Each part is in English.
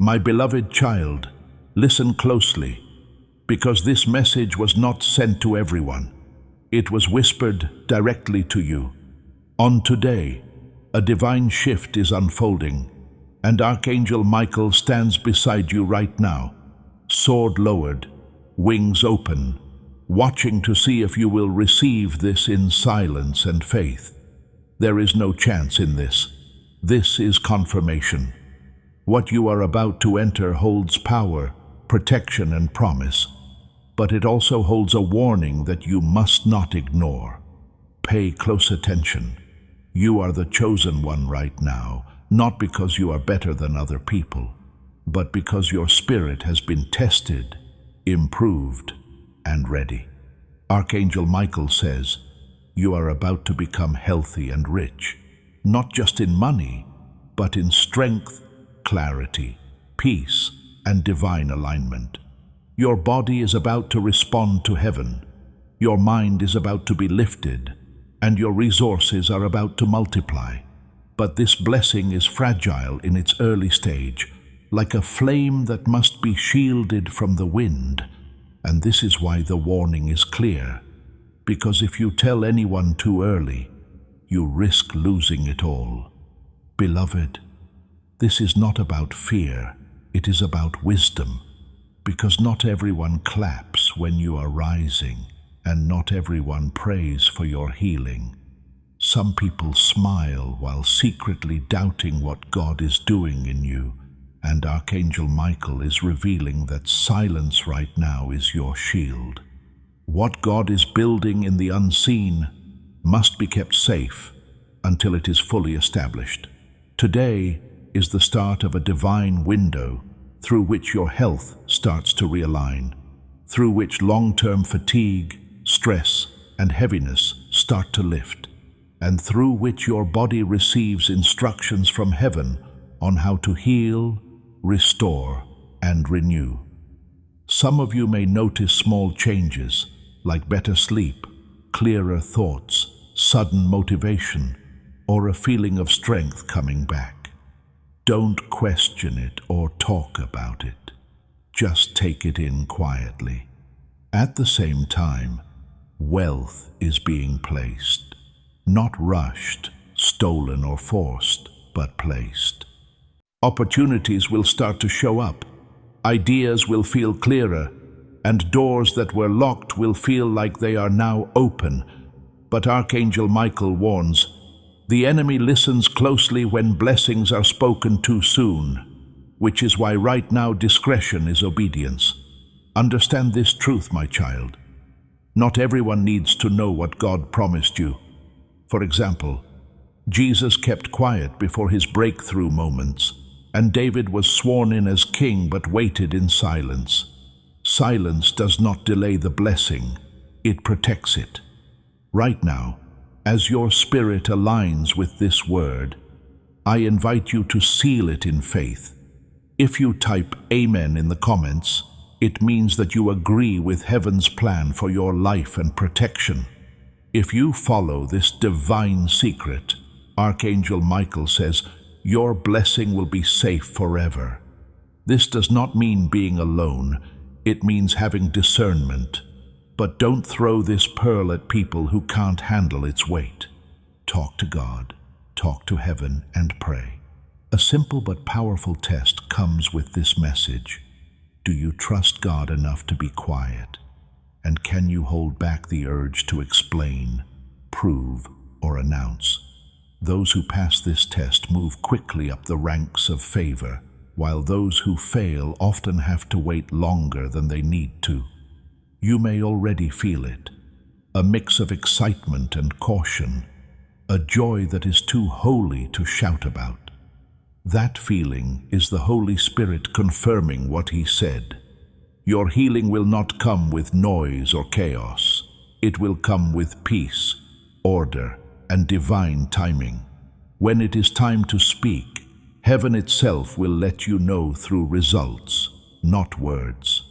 My beloved child, listen closely, because this message was not sent to everyone. It was whispered directly to you. On today, a divine shift is unfolding, and Archangel Michael stands beside you right now, sword lowered, wings open, watching to see if you will receive this in silence and faith. There is no chance in this. This is confirmation. What you are about to enter holds power, protection, and promise, but it also holds a warning that you must not ignore. Pay close attention. You are the chosen one right now, not because you are better than other people, but because your spirit has been tested, improved, and ready. Archangel Michael says, you are about to become healthy and rich, not just in money, but in strength, clarity, peace, and divine alignment. Your body is about to respond to heaven. Your mind is about to be lifted, and your resources are about to multiply. But this blessing is fragile in its early stage, like a flame that must be shielded from the wind. And this is why the warning is clear, because if you tell anyone too early, you risk losing it all. Beloved, this is not about fear, it is about wisdom, because not everyone claps when you are rising, and not everyone prays for your healing. Some people smile while secretly doubting what God is doing in you, and Archangel Michael is revealing that silence right now is your shield. What God is building in the unseen must be kept safe until it is fully established. Today is the start of a divine window through which your health starts to realign, through which long-term fatigue, stress, and heaviness start to lift, and through which your body receives instructions from heaven on how to heal, restore, and renew. Some of you may notice small changes, like better sleep, clearer thoughts, sudden motivation, or a feeling of strength coming back. Don't question it or talk about it. Just take it in quietly. At the same time, wealth is being placed, not rushed, stolen, or forced, but placed. Opportunities will start to show up. Ideas will feel clearer, and doors that were locked will feel like they are now open. But Archangel Michael warns, the enemy listens closely when blessings are spoken too soon, which is why right now discretion is obedience. Understand this truth, my child. Not everyone needs to know what God promised you. For example, Jesus kept quiet before his breakthrough moments, and David was sworn in as king but waited in silence. Silence does not delay the blessing, it protects it. Right now, as your spirit aligns with this word, I invite you to seal it in faith. If you type Amen in the comments, it means that you agree with heaven's plan for your life and protection. If you follow this divine secret, Archangel Michael says, your blessing will be safe forever. This does not mean being alone, it means having discernment. But don't throw this pearl at people who can't handle its weight. Talk to God, talk to heaven, and pray. A simple but powerful test comes with this message. Do you trust God enough to be quiet? And can you hold back the urge to explain, prove, or announce? Those who pass this test move quickly up the ranks of favor, while those who fail often have to wait longer than they need to. You may already feel it, a mix of excitement and caution, a joy that is too holy to shout about. That feeling is the Holy Spirit confirming what He said. Your healing will not come with noise or chaos. It will come with peace, order, and divine timing. When it is time to speak, heaven itself will let you know through results, not words.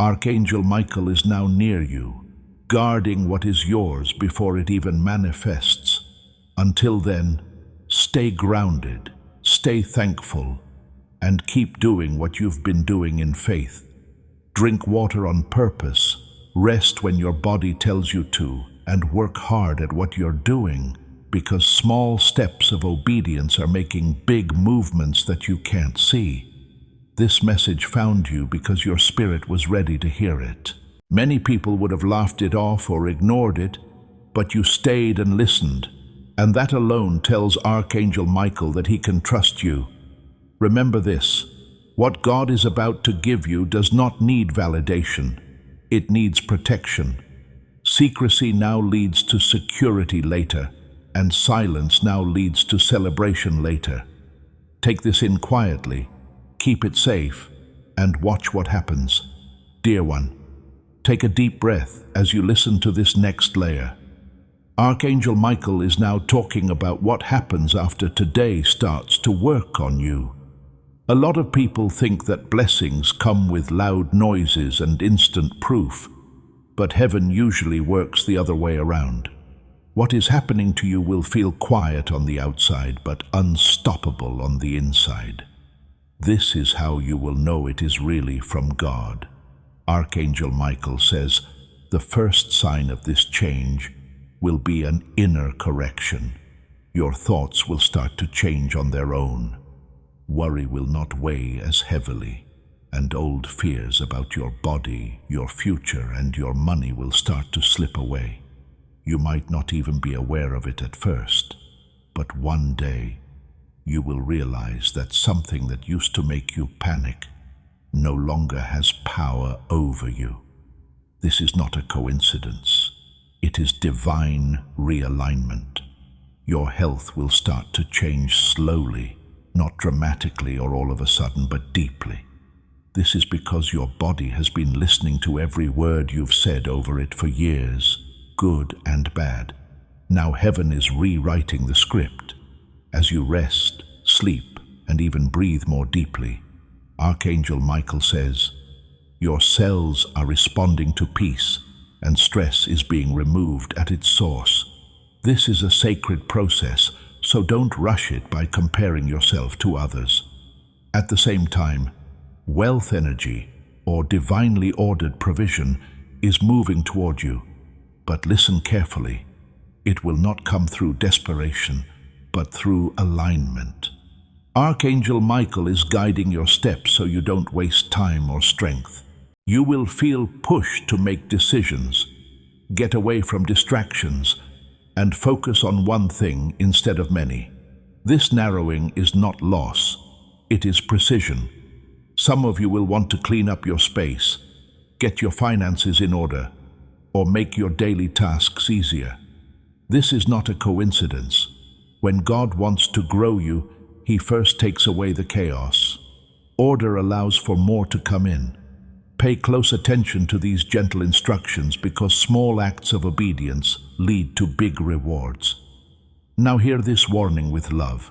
Archangel Michael is now near you, guarding what is yours before it even manifests. Until then, stay grounded, stay thankful, and keep doing what you've been doing in faith. Drink water on purpose, rest when your body tells you to, and work hard at what you're doing, because small steps of obedience are making big movements that you can't see. This message found you because your spirit was ready to hear it. Many people would have laughed it off or ignored it, but you stayed and listened, and that alone tells Archangel Michael that he can trust you. Remember this: what God is about to give you does not need validation. It needs protection. Secrecy now leads to security later, and silence now leads to celebration later. Take this in quietly, keep it safe, and watch what happens. Dear one, take a deep breath as you listen to this next layer. Archangel Michael is now talking about what happens after today starts to work on you. A lot of people think that blessings come with loud noises and instant proof, but heaven usually works the other way around. What is happening to you will feel quiet on the outside, but unstoppable on the inside. This is how you will know it is really from God. Archangel Michael says the first sign of this change will be an inner correction. Your thoughts will start to change on their own. Worry will not weigh as heavily, and old fears about your body, your future, and your money will start to slip away. You might not even be aware of it at first, but one day you will realize that something that used to make you panic no longer has power over you. This is not a coincidence. It is divine realignment. Your health will start to change slowly, not dramatically or all of a sudden, but deeply. This is because your body has been listening to every word you've said over it for years, good and bad. Now heaven is rewriting the script. As you rest, sleep, and even breathe more deeply, Archangel Michael says, your cells are responding to peace, and stress is being removed at its source. This is a sacred process, so don't rush it by comparing yourself to others. At the same time, wealth energy, or divinely ordered provision, is moving toward you. But listen carefully. It will not come through desperation, but through alignment. Archangel Michael is guiding your steps so you don't waste time or strength. You will feel pushed to make decisions, get away from distractions, and focus on one thing instead of many. This narrowing is not loss, it is precision. Some of you will want to clean up your space, get your finances in order, or make your daily tasks easier. This is not a coincidence. When God wants to grow you, He first takes away the chaos. Order allows for more to come in. Pay close attention to these gentle instructions because small acts of obedience lead to big rewards. Now hear this warning with love.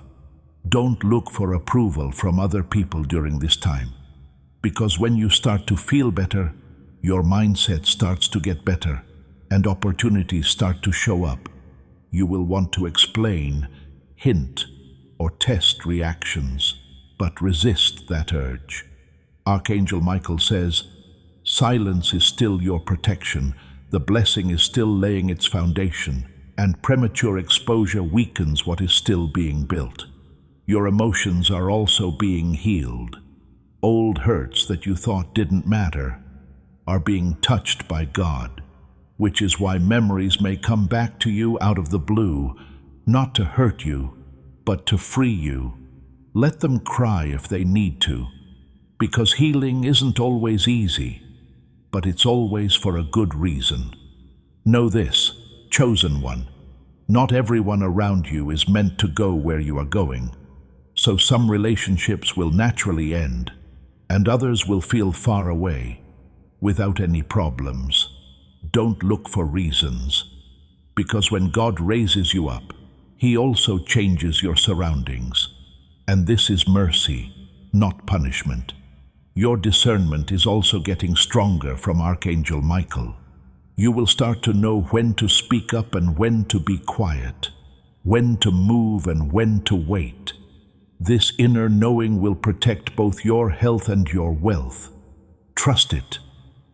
Don't look for approval from other people during this time, because when you start to feel better, your mindset starts to get better and opportunities start to show up. You will want to explain, hint, or test reactions, but resist that urge. Archangel Michael says, silence is still your protection, the blessing is still laying its foundation, and premature exposure weakens what is still being built. Your emotions are also being healed. Old hurts that you thought didn't matter are being touched by God, which is why memories may come back to you out of the blue, not to hurt you, but to free you. Let them cry if they need to, because healing isn't always easy, but it's always for a good reason. Know this, chosen one, not everyone around you is meant to go where you are going, so some relationships will naturally end, and others will feel far away, without any problems. Don't look for reasons, because when God raises you up, He also changes your surroundings. And this is mercy, not punishment. Your discernment is also getting stronger from Archangel Michael. You will start to know when to speak up and when to be quiet, when to move and when to wait. This inner knowing will protect both your health and your wealth. Trust it,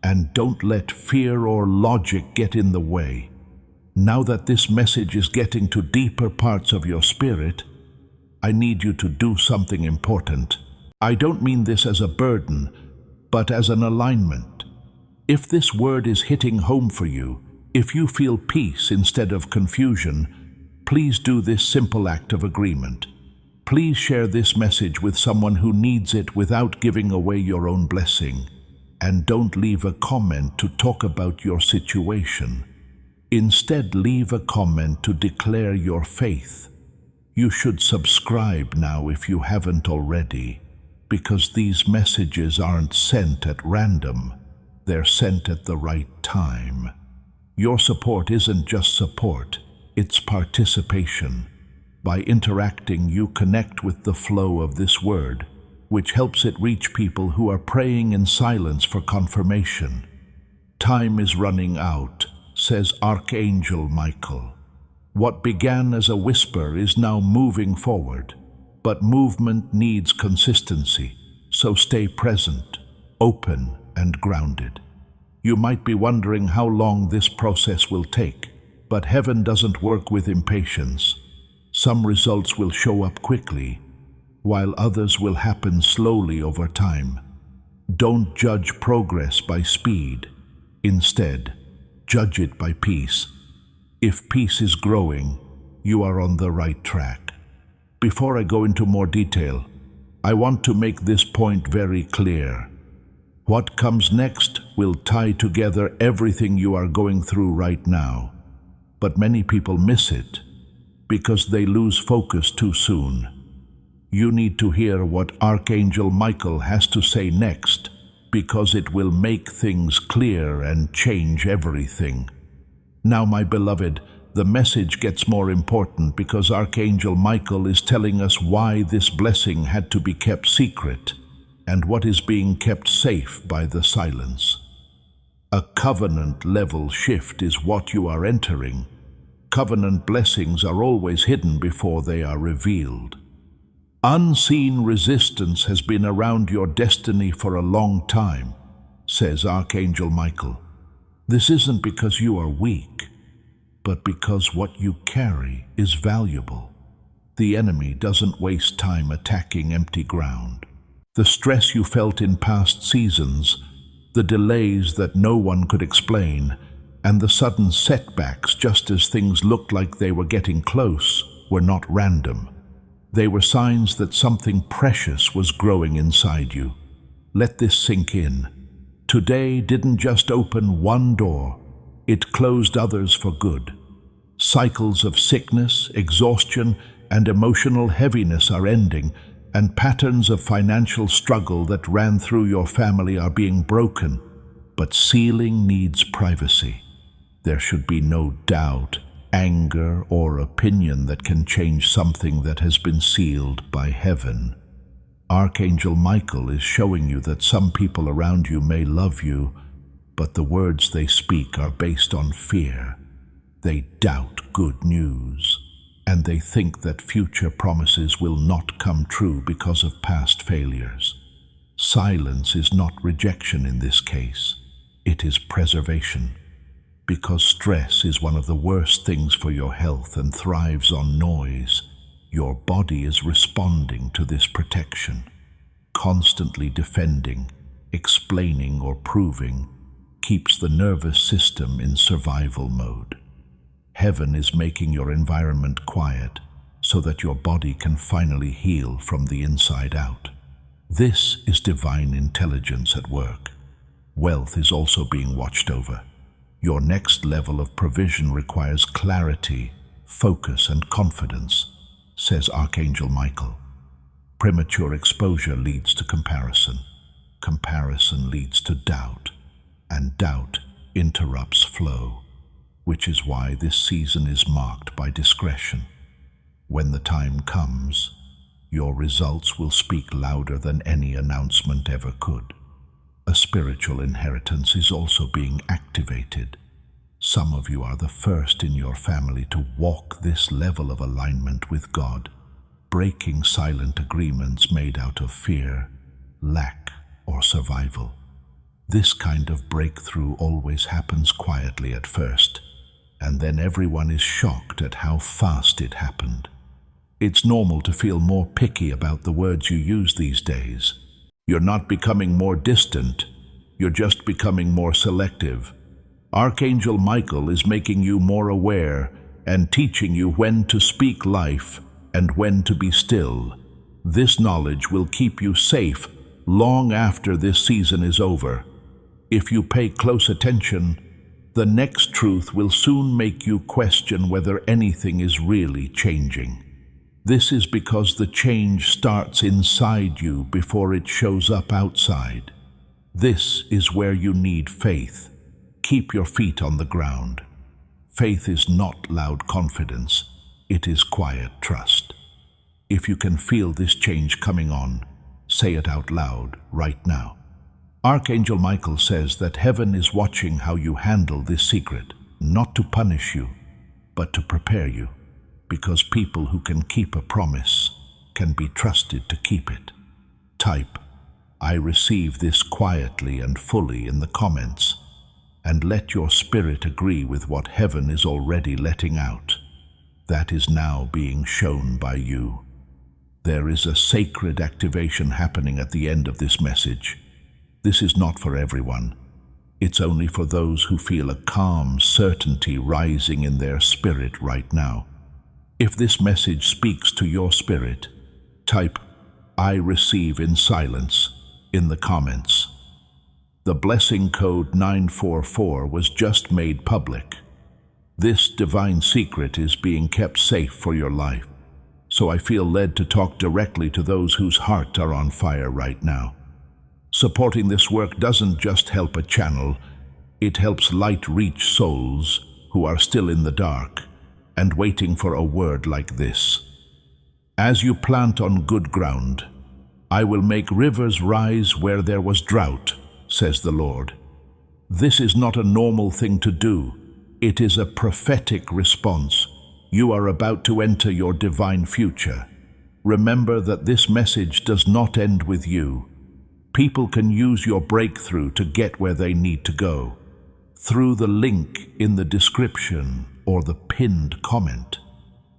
and don't let fear or logic get in the way. Now that this message is getting to deeper parts of your spirit, I need you to do something important. I don't mean this as a burden, but as an alignment. If this word is hitting home for you, if you feel peace instead of confusion, please do this simple act of agreement. Please share this message with someone who needs it without giving away your own blessing. And don't leave a comment to talk about your situation. Instead, leave a comment to declare your faith. You should subscribe now if you haven't already, because these messages aren't sent at random. They're sent at the right time. Your support isn't just support, it's participation. By interacting, you connect with the flow of this word, which helps it reach people who are praying in silence for confirmation. Time is running out, says Archangel Michael. What began as a whisper is now moving forward, but movement needs consistency, so stay present, open, and grounded. You might be wondering how long this process will take, but heaven doesn't work with impatience. Some results will show up quickly, while others will happen slowly over time. Don't judge progress by speed. Instead, judge it by peace. If peace is growing, you are on the right track. Before I go into more detail, I want to make this point very clear. What comes next will tie together everything you are going through right now. But many people miss it because they lose focus too soon. You need to hear what Archangel Michael has to say next, because it will make things clear and change everything. Now, my beloved, the message gets more important because Archangel Michael is telling us why this blessing had to be kept secret and what is being kept safe by the silence. A covenant-level shift is what you are entering. Covenant blessings are always hidden before they are revealed. Unseen resistance has been around your destiny for a long time, says Archangel Michael. This isn't because you are weak, but because what you carry is valuable. The enemy doesn't waste time attacking empty ground. The stress you felt in past seasons, the delays that no one could explain, and the sudden setbacks just as things looked like they were getting close, were not random. They were signs that something precious was growing inside you. Let this sink in. Today didn't just open one door, it closed others for good. Cycles of sickness, exhaustion, and emotional heaviness are ending, and patterns of financial struggle that ran through your family are being broken. But sealing needs privacy. There should be no doubt, anger, or opinion that can change something that has been sealed by heaven. Archangel Michael is showing you that some people around you may love you, but the words they speak are based on fear. They doubt good news, and they think that future promises will not come true because of past failures. Silence is not rejection in this case. It is preservation. Because stress is one of the worst things for your health and thrives on noise, your body is responding to this protection. Constantly defending, explaining, or proving keeps the nervous system in survival mode. Heaven is making your environment quiet so that your body can finally heal from the inside out. This is divine intelligence at work. Wealth is also being watched over. Your next level of provision requires clarity, focus, and confidence, says Archangel Michael. Premature exposure leads to comparison. Comparison leads to doubt, and doubt interrupts flow, which is why this season is marked by discretion. When the time comes, your results will speak louder than any announcement ever could. A spiritual inheritance is also being activated. Some of you are the first in your family to walk this level of alignment with God. breaking silent agreements made out of fear, lack, or survival. This kind of breakthrough always happens quietly at first, and then everyone is shocked at how fast it happened. It's normal to feel more picky about the words you use these days. You're not becoming more distant, you're just becoming more selective. Archangel Michael is making you more aware and teaching you when to speak life and when to be still. This knowledge will keep you safe long after this season is over. If you pay close attention, the next truth will soon make you question whether anything is really changing. This is because the change starts inside you before it shows up outside. This is where you need faith. Keep your feet on the ground. Faith is not loud confidence, it is quiet trust. If you can feel this change coming on, say it out loud right now. Archangel Michael says that heaven is watching how you handle this secret, not to punish you, but to prepare you, because people who can keep a promise can be trusted to keep it. Type, "I receive this quietly and fully" in the comments, and let your spirit agree with what heaven is already letting out. That is now being shown by you. There is a sacred activation happening at the end of this message. This is not for everyone. It's only for those who feel a calm certainty rising in their spirit right now. If this message speaks to your spirit, type, "I receive" in silence in the comments. The blessing code 944 was just made public. This divine secret is being kept safe for your life, so I feel led to talk directly to those whose hearts are on fire right now. Supporting this work doesn't just help a channel, it helps light reach souls who are still in the dark and waiting for a word like this. As you plant on good ground, I will make rivers rise where there was drought, says the Lord. This is not a normal thing to do. It is a prophetic response. You are about to enter your divine future. Remember that this message does not end with you. People can use your breakthrough to get where they need to go, through the link in the description or the pinned comment.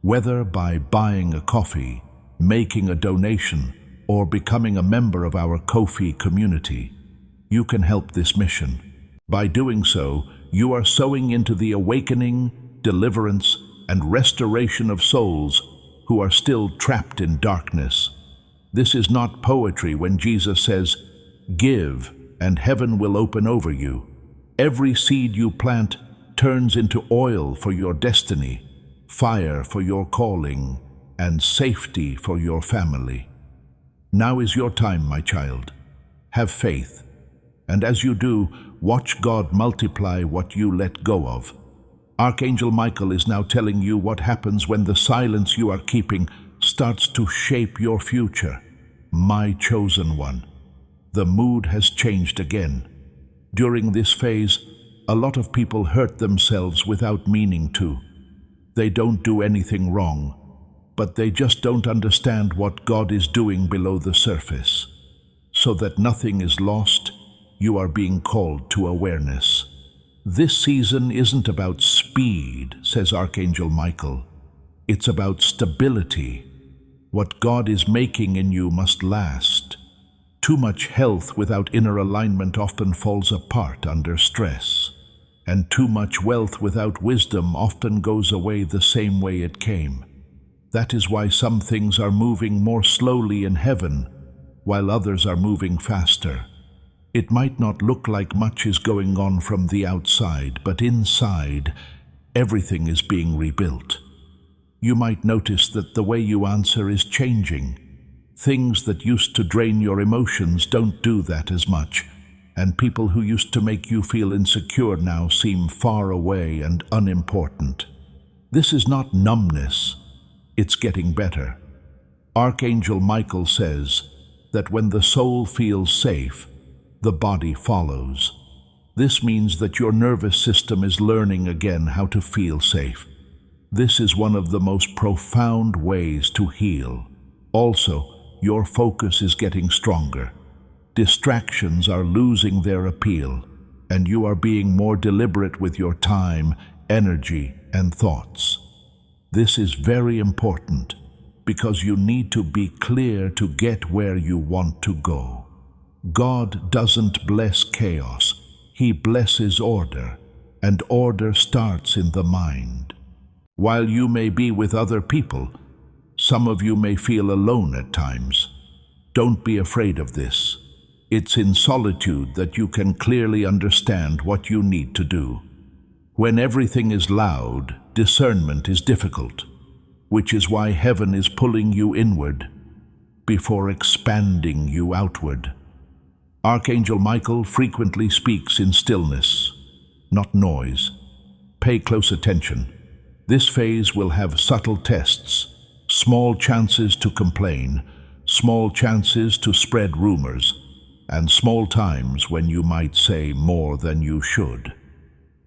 Whether by buying a coffee, making a donation, or becoming a member of our Ko-fi community, you can help this mission. By doing so, you are sowing into the awakening, deliverance, and restoration of souls who are still trapped in darkness. This is not poetry when Jesus says, "Give, and heaven will open over you." Every seed you plant turns into oil for your destiny, fire for your calling, and safety for your family. Now is your time, my child. Have faith, and as you do, watch God multiply what you let go of. Archangel Michael is now telling you what happens when the silence you are keeping starts to shape your future. My chosen one. The mood has changed again. During this phase, a lot of people hurt themselves without meaning to. They don't do anything wrong, but they just don't understand what God is doing below the surface. So that nothing is lost, you are being called to awareness. This season isn't about speed, says Archangel Michael. It's about stability. What God is making in you must last. Too much health without inner alignment often falls apart under stress. And too much wealth without wisdom often goes away the same way it came. That is why some things are moving more slowly in heaven, while others are moving faster. It might not look like much is going on from the outside, but inside, everything is being rebuilt. You might notice that the way you answer is changing. Things that used to drain your emotions don't do that as much, and people who used to make you feel insecure now seem far away and unimportant. This is not numbness, it's getting better. Archangel Michael says that when the soul feels safe, the body follows. This means that your nervous system is learning again how to feel safe. This is one of the most profound ways to heal. Also, your focus is getting stronger. Distractions are losing their appeal, and you are being more deliberate with your time, energy, and thoughts. This is very important because you need to be clear to get where you want to go. God doesn't bless chaos. He blesses order, and order starts in the mind. While you may be with other people, some of you may feel alone at times. Don't be afraid of this. It's in solitude that you can clearly understand what you need to do. When everything is loud, discernment is difficult, which is why heaven is pulling you inward before expanding you outward. Archangel Michael frequently speaks in stillness, not noise. Pay close attention. This phase will have subtle tests, small chances to complain, small chances to spread rumors, and small times when you might say more than you should.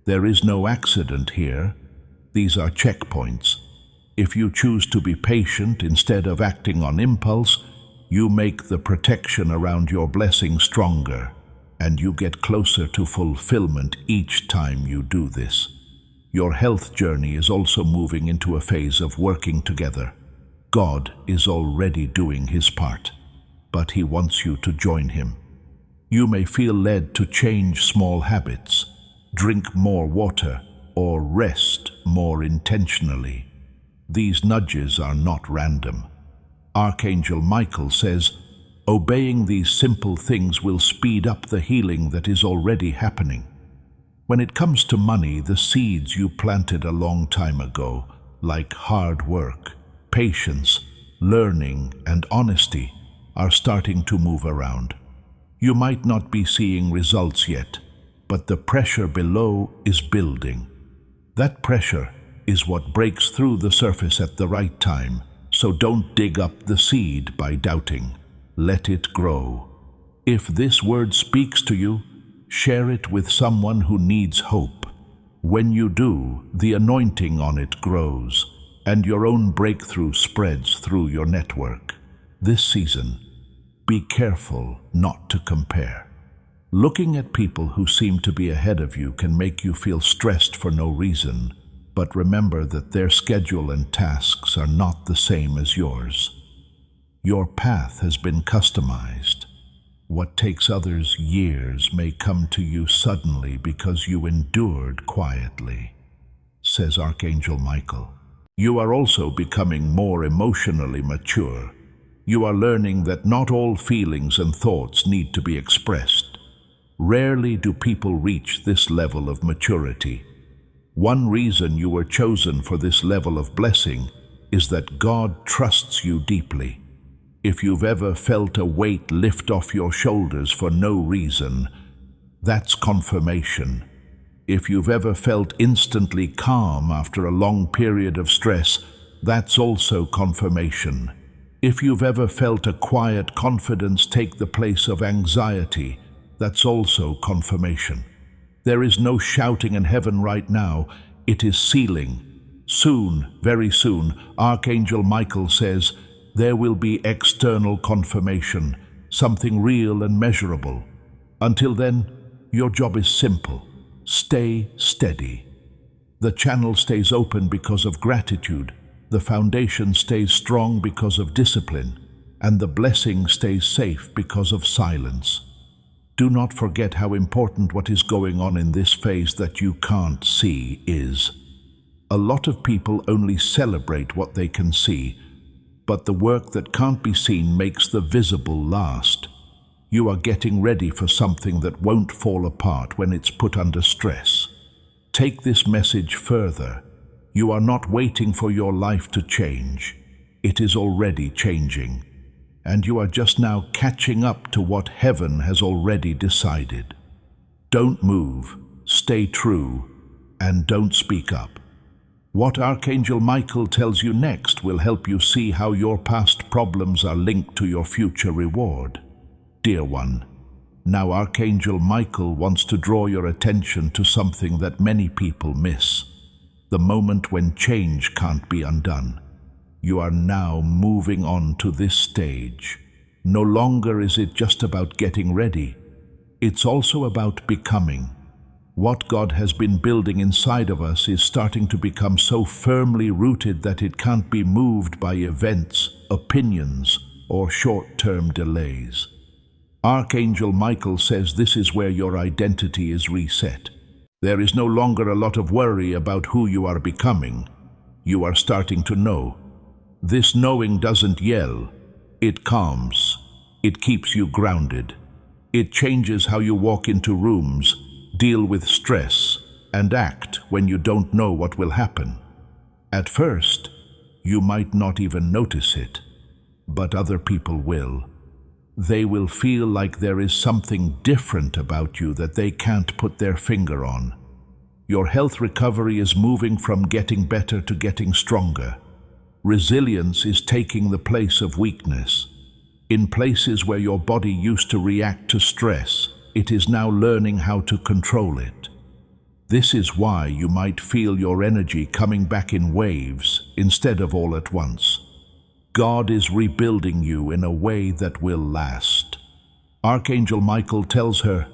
There is no accident here. These are checkpoints. If you choose to be patient instead of acting on impulse, you make the protection around your blessing stronger, and you get closer to fulfillment each time you do this. Your health journey is also moving into a phase of working together. God is already doing his part, but he wants you to join him. You may feel led to change small habits, drink more water, or rest more intentionally. These nudges are not random. Archangel Michael says, obeying these simple things will speed up the healing that is already happening. When it comes to money, the seeds you planted a long time ago, like hard work, patience, learning, and honesty, are starting to move around. You might not be seeing results yet, but the pressure below is building. That pressure is what breaks through the surface at the right time, so don't dig up the seed by doubting. Let it grow. If this word speaks to you, share it with someone who needs hope. When you do, the anointing on it grows, and your own breakthrough spreads through your network. This season, be careful not to compare. Looking at people who seem to be ahead of you can make you feel stressed for no reason, but remember that their schedule and tasks are not the same as yours. Your path has been customized. What takes others years may come to you suddenly because you endured quietly, says Archangel Michael. You are also becoming more emotionally mature. You are learning that not all feelings and thoughts need to be expressed. Rarely do people reach this level of maturity. One reason you were chosen for this level of blessing is that God trusts you deeply. If you've ever felt a weight lift off your shoulders for no reason, that's confirmation. If you've ever felt instantly calm after a long period of stress, that's also confirmation. If you've ever felt a quiet confidence take the place of anxiety, that's also confirmation. There is no shouting in heaven right now, it is sealing. Soon, very soon, Archangel Michael says, there will be external confirmation, something real and measurable. Until then, your job is simple. Stay steady. The channel stays open because of gratitude, the foundation stays strong because of discipline, and the blessing stays safe because of silence. Do not forget how important what is going on in this phase that you can't see is. A lot of people only celebrate what they can see, but the work that can't be seen makes the visible last. You are getting ready for something that won't fall apart when it's put under stress. Take this message further. You are not waiting for your life to change. It is already changing. And you are just now catching up to what heaven has already decided. Don't move, stay true, and don't speak up. What Archangel Michael tells you next will help you see how your past problems are linked to your future reward. Dear one, now Archangel Michael wants to draw your attention to something that many people miss. The moment when change can't be undone. You are now moving on to this stage. No longer is it just about getting ready. It's also about becoming. What God has been building inside of us is starting to become so firmly rooted that it can't be moved by events, opinions, or short-term delays. Archangel Michael says this is where your identity is reset. There is no longer a lot of worry about who you are becoming. You are starting to know. This knowing doesn't yell. It calms. It keeps you grounded. It changes how you walk into rooms, deal with stress, and act when you don't know what will happen. At first, you might not even notice it, but other people will. They will feel like there is something different about you that they can't put their finger on. Your health recovery is moving from getting better to getting stronger. Resilience is taking the place of weakness. In places where your body used to react to stress, it is now learning how to control it. This is why you might feel your energy coming back in waves instead of all at once. God is rebuilding you in a way that will last. Archangel Michael tells her,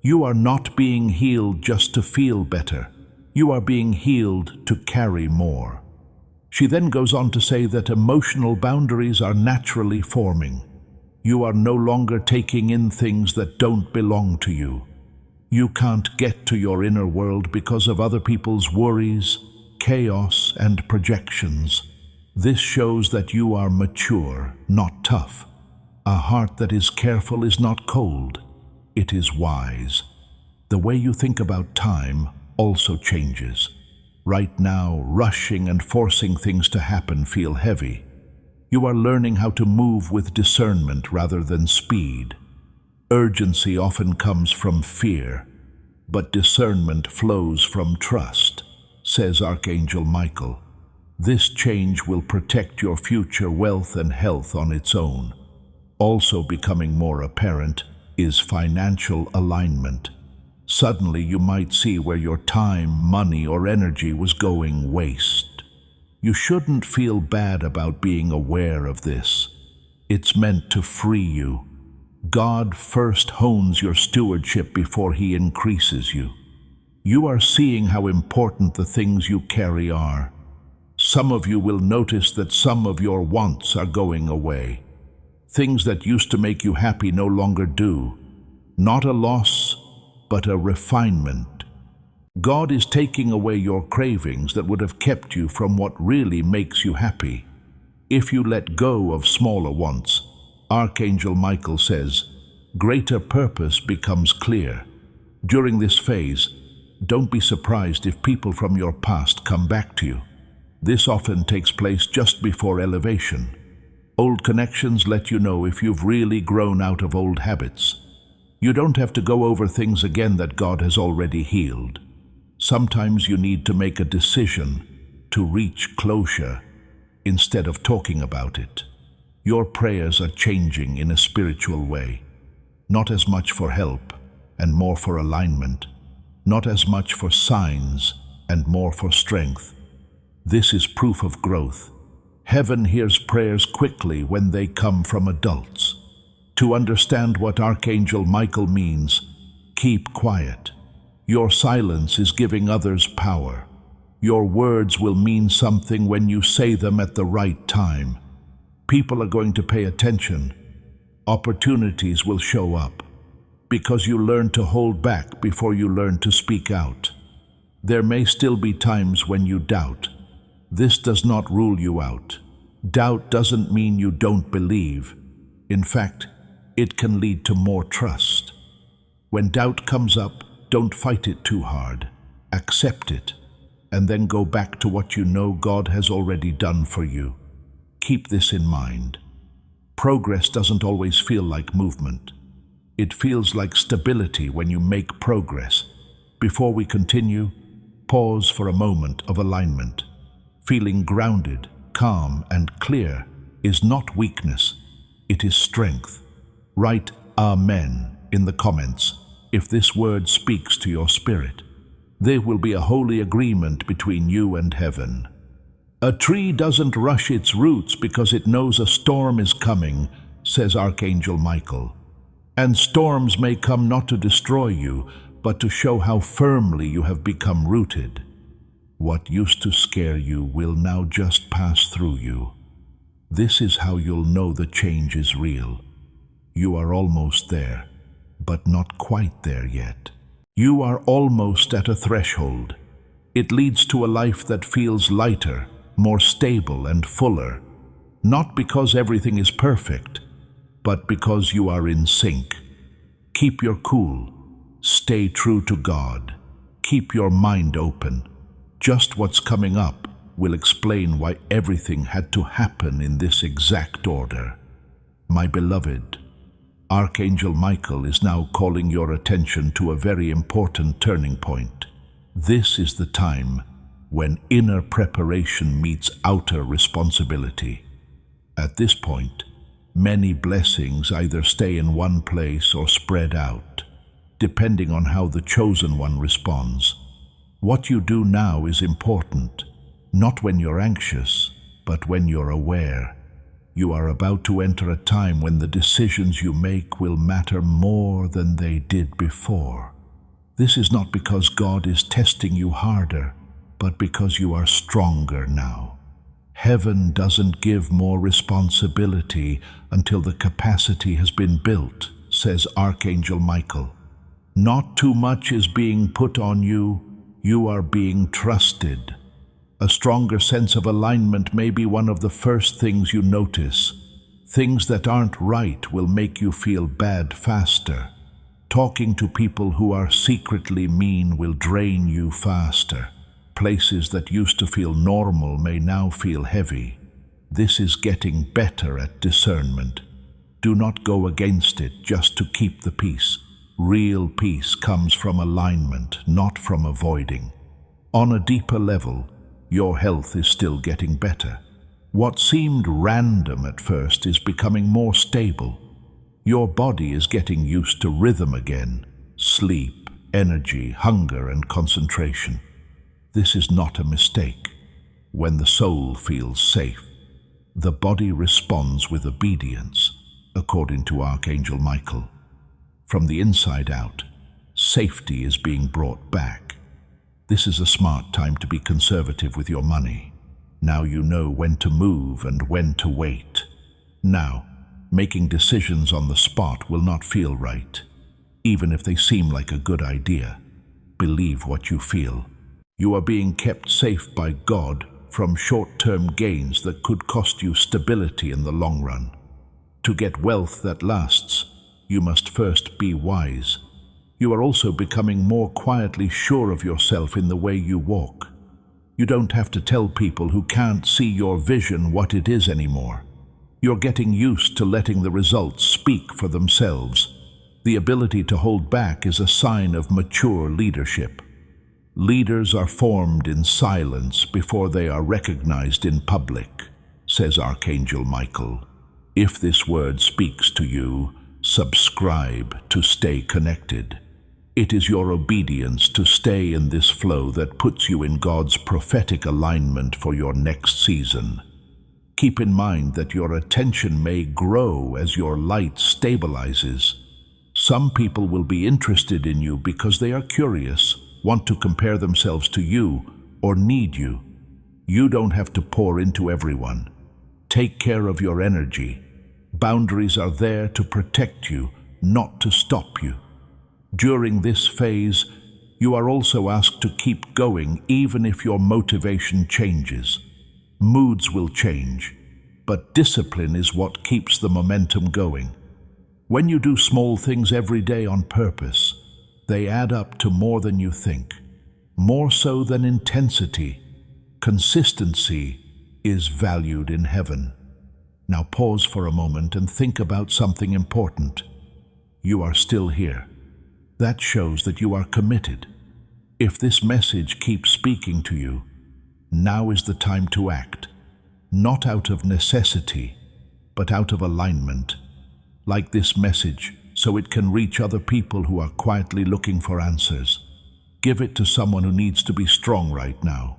"You are not being healed just to feel better. You are being healed to carry more." She then goes on to say that emotional boundaries are naturally forming. You are no longer taking in things that don't belong to you. You can't get to your inner world because of other people's worries, chaos, and projections. This shows that you are mature, not tough. A heart that is careful is not cold. It is wise. The way you think about time also changes. Right now, rushing and forcing things to happen feel heavy. You are learning how to move with discernment rather than speed. Urgency often comes from fear, but discernment flows from trust, says Archangel Michael. This change will protect your future wealth and health on its own. Also becoming more apparent is financial alignment. Suddenly you might see where your time, money, or energy was going waste. You shouldn't feel bad about being aware of this. It's meant to free you. God first hones your stewardship before He increases you. You are seeing how important the things you carry are. Some of you will notice that some of your wants are going away. Things that used to make you happy no longer do. Not a loss, but a refinement. God is taking away your cravings that would have kept you from what really makes you happy. If you let go of smaller wants, Archangel Michael says, greater purpose becomes clear. During this phase, don't be surprised if people from your past come back to you. This often takes place just before elevation. Old connections let you know if you've really grown out of old habits. You don't have to go over things again that God has already healed. Sometimes you need to make a decision to reach closure instead of talking about it. Your prayers are changing in a spiritual way, not as much for help and more for alignment, not as much for signs and more for strength. This is proof of growth. Heaven hears prayers quickly when they come from adults. To understand what Archangel Michael means, keep quiet. Your silence is giving others power. Your words will mean something when you say them at the right time. People are going to pay attention. Opportunities will show up because you learn to hold back before you learn to speak out. There may still be times when you doubt. This does not rule you out. Doubt doesn't mean you don't believe. In fact, it can lead to more trust. When doubt comes up, don't fight it too hard. Accept it, and then go back to what you know God has already done for you. Keep this in mind. Progress doesn't always feel like movement. It feels like stability when you make progress. Before we continue, pause for a moment of alignment. Feeling grounded, calm, and clear is not weakness, it is strength. Write Amen in the comments if this word speaks to your spirit. There will be a holy agreement between you and heaven. A tree doesn't rush its roots because it knows a storm is coming, says Archangel Michael. And storms may come not to destroy you, but to show how firmly you have become rooted. What used to scare you will now just pass through you. This is how you'll know the change is real. You are almost there, but not quite there yet. You are almost at a threshold. It leads to a life that feels lighter, more stable and fuller, not because everything is perfect, but because you are in sync. Keep your cool. Stay true to God. Keep your mind open. Just what's coming up will explain why everything had to happen in this exact order. My beloved, Archangel Michael is now calling your attention to a very important turning point. This is the time when inner preparation meets outer responsibility. At this point, many blessings either stay in one place or spread out, depending on how the chosen one responds. What you do now is important, not when you're anxious, but when you're aware. You are about to enter a time when the decisions you make will matter more than they did before. This is not because God is testing you harder, but because you are stronger now. Heaven doesn't give more responsibility until the capacity has been built, says Archangel Michael. Not too much is being put on you, you are being trusted. A stronger sense of alignment may be one of the first things you notice. Things that aren't right will make you feel bad faster. Talking to people who are secretly mean will drain you faster. Places that used to feel normal may now feel heavy. This is getting better at discernment. Do not go against it just to keep the peace. Real peace comes from alignment, not from avoiding. On a deeper level, your health is still getting better. What seemed random at first is becoming more stable. Your body is getting used to rhythm again, sleep, energy, hunger, and concentration. This is not a mistake. When the soul feels safe, the body responds with obedience, according to Archangel Michael. From the inside out, safety is being brought back. This is a smart time to be conservative with your money. Now you know when to move and when to wait. Now, making decisions on the spot will not feel right, even if they seem like a good idea. Believe what you feel. You are being kept safe by God from short-term gains that could cost you stability in the long run. To get wealth that lasts, you must first be wise. You are also becoming more quietly sure of yourself in the way you walk. You don't have to tell people who can't see your vision what it is anymore. You're getting used to letting the results speak for themselves. The ability to hold back is a sign of mature leadership. Leaders are formed in silence before they are recognized in public, says Archangel Michael. If this word speaks to you, subscribe to stay connected. It is your obedience to stay in this flow that puts you in God's prophetic alignment for your next season. Keep in mind that your attention may grow as your light stabilizes. Some people will be interested in you because they are curious, want to compare themselves to you, or need you. You don't have to pour into everyone. Take care of your energy. Boundaries are there to protect you, not to stop you. During this phase, you are also asked to keep going even if your motivation changes. Moods will change, but discipline is what keeps the momentum going. When you do small things every day on purpose, they add up to more than you think. More so than intensity, consistency is valued in heaven. Now pause for a moment and think about something important. You are still here. That shows that you are committed. If this message keeps speaking to you, now is the time to act, not out of necessity, but out of alignment. Like this message, so it can reach other people who are quietly looking for answers. Give it to someone who needs to be strong right now.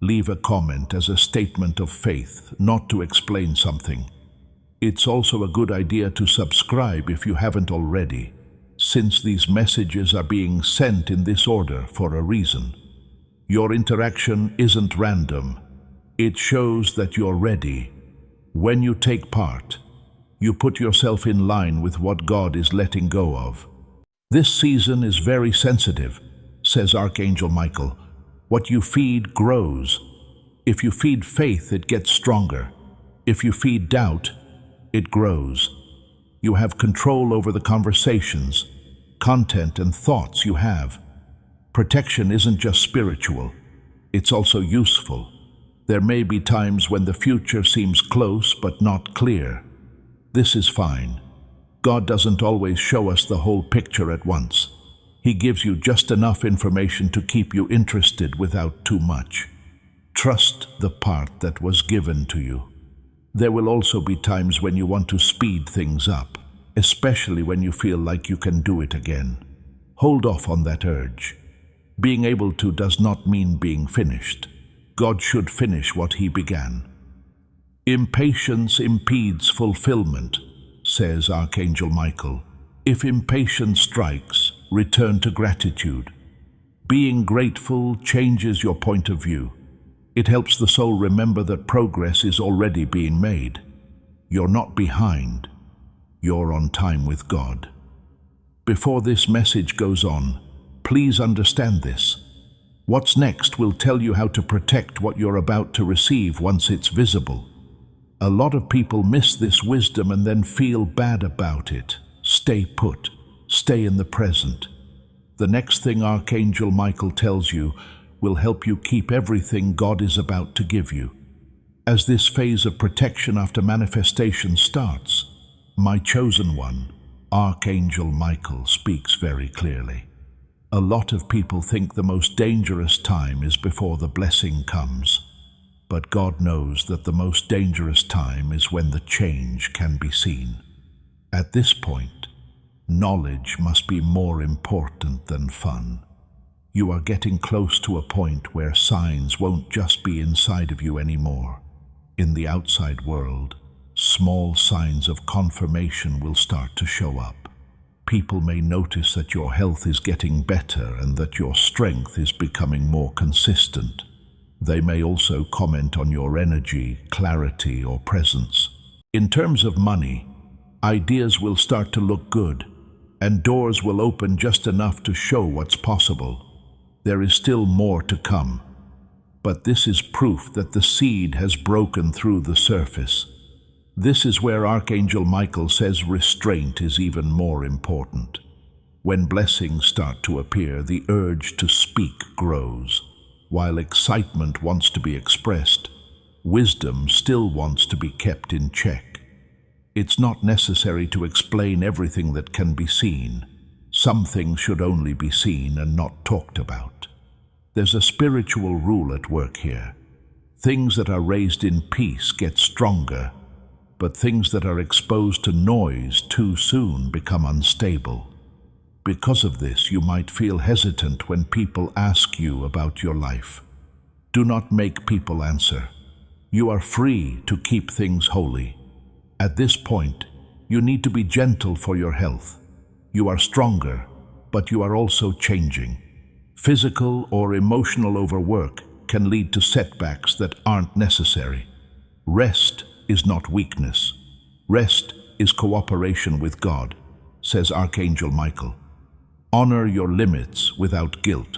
Leave a comment as a statement of faith, not to explain something. It's also a good idea to subscribe if you haven't already, since these messages are being sent in this order for a reason. Your interaction isn't random. It shows that you're ready. When you take part, you put yourself in line with what God is letting go of. This season is very sensitive, says Archangel Michael. What you feed grows. If you feed faith, it gets stronger. If you feed doubt, it grows. You have control over the conversations, content, and thoughts you have. Protection isn't just spiritual, it's also useful. There may be times when the future seems close but not clear. This is fine. God doesn't always show us the whole picture at once. He gives you just enough information to keep you interested without too much. Trust the part that was given to you. There will also be times when you want to speed things up, especially when you feel like you can do it again. Hold off on that urge. Being able to does not mean being finished. God should finish what He began. Impatience impedes fulfillment, says Archangel Michael. If impatience strikes, return to gratitude. Being grateful changes your point of view. It helps the soul remember that progress is already being made. You're not behind. You're on time with God. Before this message goes on, please understand this. What's next will tell you how to protect what you're about to receive once it's visible. A lot of people miss this wisdom and then feel bad about it. Stay put. Stay in the present. The next thing Archangel Michael tells you will help you keep everything God is about to give you. As this phase of protection after manifestation starts, my chosen one, Archangel Michael, speaks very clearly. A lot of people think the most dangerous time is before the blessing comes, but God knows that the most dangerous time is when the change can be seen. At this point, knowledge must be more important than fun. You are getting close to a point where signs won't just be inside of you anymore. In the outside world, small signs of confirmation will start to show up. People may notice that your health is getting better and that your strength is becoming more consistent. They may also comment on your energy, clarity, or presence. In terms of money, ideas will start to look good, and doors will open just enough to show what's possible. There is still more to come, but this is proof that the seed has broken through the surface. This is where Archangel Michael says restraint is even more important. When blessings start to appear, the urge to speak grows. While excitement wants to be expressed, wisdom still wants to be kept in check. It's not necessary to explain everything that can be seen. Some things should only be seen and not talked about. There's a spiritual rule at work here. Things that are raised in peace get stronger, but things that are exposed to noise too soon become unstable. Because of this, you might feel hesitant when people ask you about your life. Do not make people answer. You are free to keep things holy. At this point, you need to be gentle for your health. You are stronger, but you are also changing. Physical or emotional overwork can lead to setbacks that aren't necessary. Rest is not weakness. Rest is cooperation with God, says Archangel Michael. Honor your limits without guilt.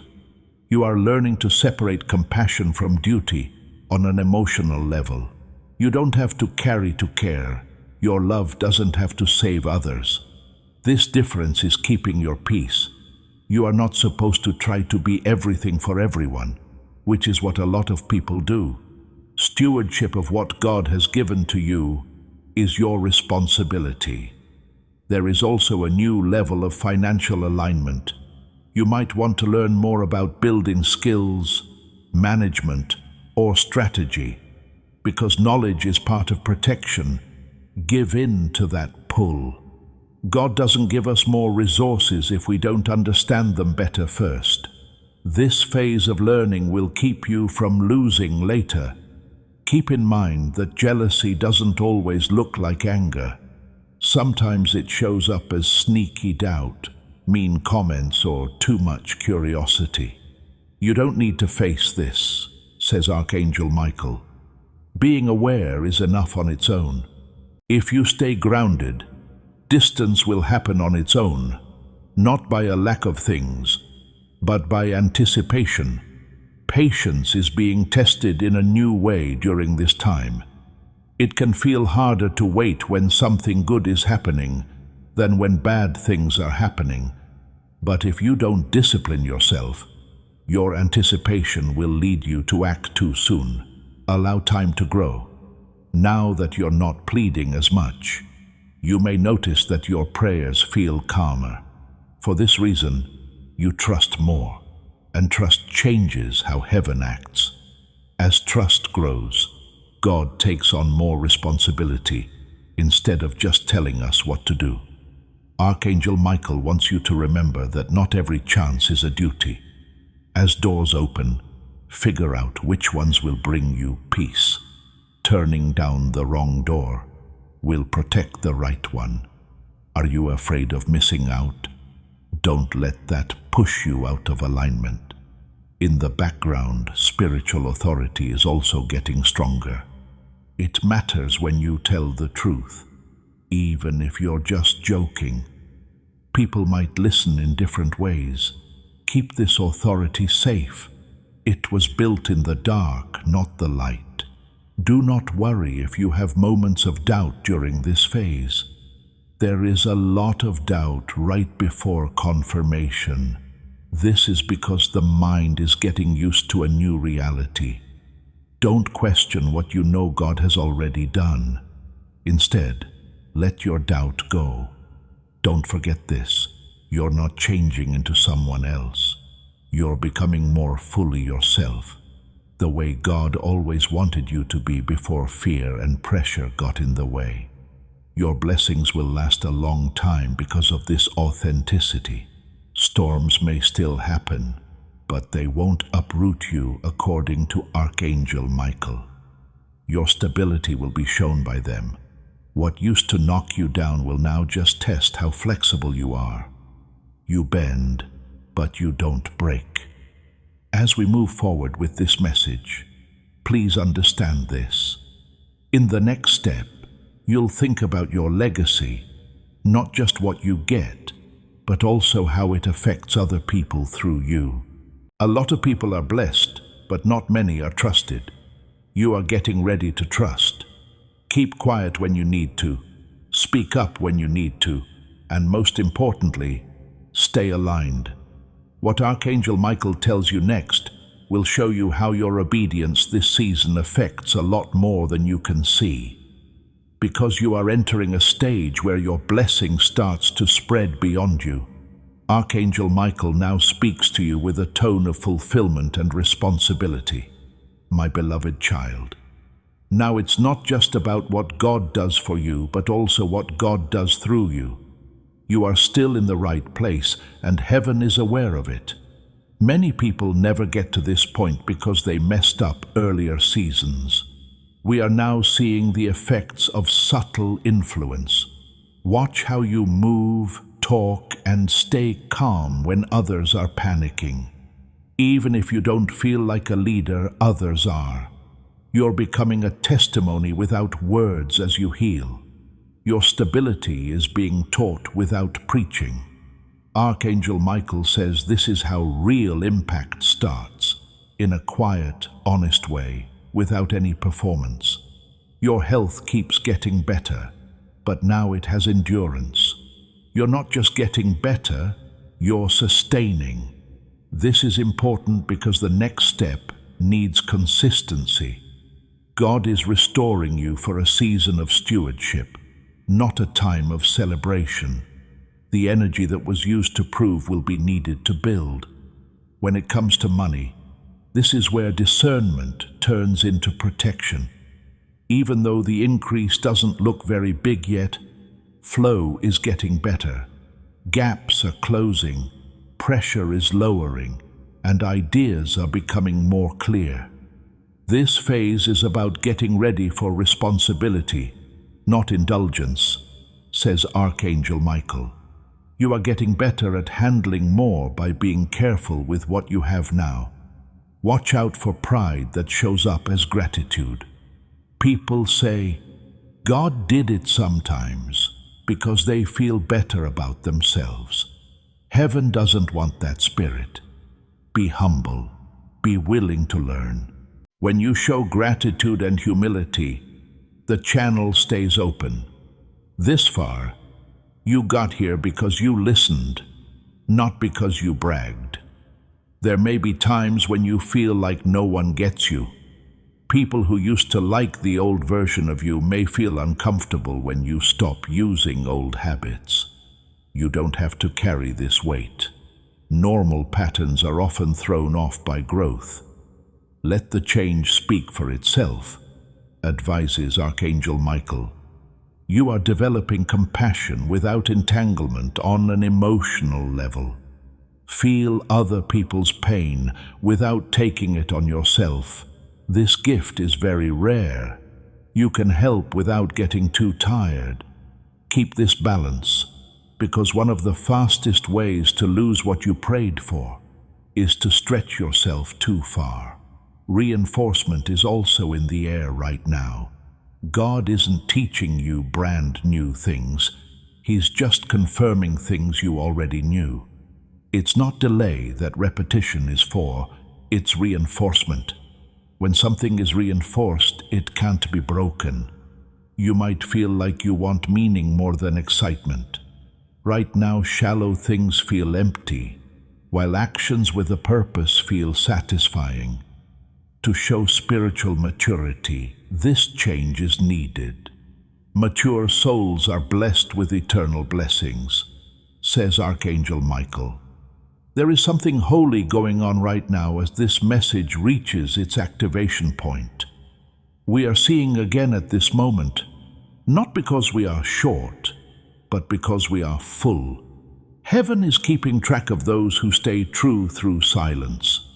You are learning to separate compassion from duty on an emotional level. You don't have to carry to care. Your love doesn't have to save others. This difference is keeping your peace. You are not supposed to try to be everything for everyone, which is what a lot of people do. Stewardship of what God has given to you is your responsibility. There is also a new level of financial alignment. You might want to learn more about building skills, management, or strategy. Because knowledge is part of protection, give in to that pull. God doesn't give us more resources if we don't understand them better first. This phase of learning will keep you from losing later. Keep in mind that jealousy doesn't always look like anger. Sometimes it shows up as sneaky doubt, mean comments, or too much curiosity. You don't need to face this, says Archangel Michael. Being aware is enough on its own. If you stay grounded, distance will happen on its own, not by a lack of things, but by anticipation. Patience is being tested in a new way during this time. It can feel harder to wait when something good is happening than when bad things are happening. But if you don't discipline yourself, your anticipation will lead you to act too soon. Allow time to grow. Now that you're not pleading as much, you may notice that your prayers feel calmer. For this reason, you trust more, and trust changes how heaven acts. As trust grows, God takes on more responsibility instead of just telling us what to do. Archangel Michael wants you to remember that not every chance is a duty. As doors open, figure out which ones will bring you peace. Turning down the wrong door will protect the right one. Are you afraid of missing out? Don't let that push you out of alignment. In the background, spiritual authority is also getting stronger. It matters when you tell the truth, even if you're just joking. People might listen in different ways. Keep this authority safe. It was built in the dark, not the light. Do not worry if you have moments of doubt during this phase. There is a lot of doubt right before confirmation. This is because the mind is getting used to a new reality. Don't question what you know God has already done. Instead, let your doubt go. Don't forget this. You're not changing into someone else. You're becoming more fully yourself, the way God always wanted you to be before fear and pressure got in the way. Your blessings will last a long time because of this authenticity. Storms may still happen, but they won't uproot you according to Archangel Michael. Your stability will be shown by them. What used to knock you down will now just test how flexible you are. You bend, but you don't break. As we move forward with this message, please understand this. In the next step, you'll think about your legacy, not just what you get, but also how it affects other people through you. A lot of people are blessed, but not many are trusted. You are getting ready to trust. Keep quiet when you need to, speak up when you need to, and most importantly, stay aligned. What Archangel Michael tells you next will show you how your obedience this season affects a lot more than you can see. Because you are entering a stage where your blessing starts to spread beyond you. Archangel Michael now speaks to you with a tone of fulfillment and responsibility. My beloved child, now it's not just about what God does for you, but also what God does through you. You are still in the right place, and heaven is aware of it. Many people never get to this point because they messed up earlier seasons. We are now seeing the effects of subtle influence. Watch how you move, talk, and stay calm when others are panicking. Even if you don't feel like a leader, others are. You're becoming a testimony without words as you heal. Your stability is being taught without preaching. Archangel Michael says this is how real impact starts, in a quiet, honest way, without any performance. Your health keeps getting better, but now it has endurance. You're not just getting better, you're sustaining. This is important because the next step needs consistency. God is restoring you for a season of stewardship, not a time of celebration. The energy that was used to prove will be needed to build. When it comes to money, this is where discernment turns into protection. Even though the increase doesn't look very big yet, flow is getting better. Gaps are closing, pressure is lowering, and ideas are becoming more clear. This phase is about getting ready for responsibility, not indulgence, says Archangel Michael. You are getting better at handling more by being careful with what you have now. Watch out for pride that shows up as gratitude. People say, God did it sometimes, because they feel better about themselves. Heaven doesn't want that spirit. Be humble. Be willing to learn. When you show gratitude and humility, the channel stays open. This far, you got here because you listened, not because you bragged. There may be times when you feel like no one gets you. People who used to like the old version of you may feel uncomfortable when you stop using old habits. You don't have to carry this weight. Normal patterns are often thrown off by growth. Let the change speak for itself, advises Archangel Michael. You are developing compassion without entanglement on an emotional level. Feel other people's pain without taking it on yourself. This gift is very rare. You can help without getting too tired. Keep this balance, because one of the fastest ways to lose what you prayed for is to stretch yourself too far. Reinforcement is also in the air right now. God isn't teaching you brand new things. He's just confirming things you already knew. It's not delay that repetition is for, it's reinforcement. When something is reinforced, it can't be broken. You might feel like you want meaning more than excitement. Right now, shallow things feel empty, while actions with a purpose feel satisfying. To show spiritual maturity, this change is needed. Mature souls are blessed with eternal blessings, says Archangel Michael. There is something holy going on right now as this message reaches its activation point. We are seeing again at this moment, not because we are short, but because we are full. Heaven is keeping track of those who stay true through silence.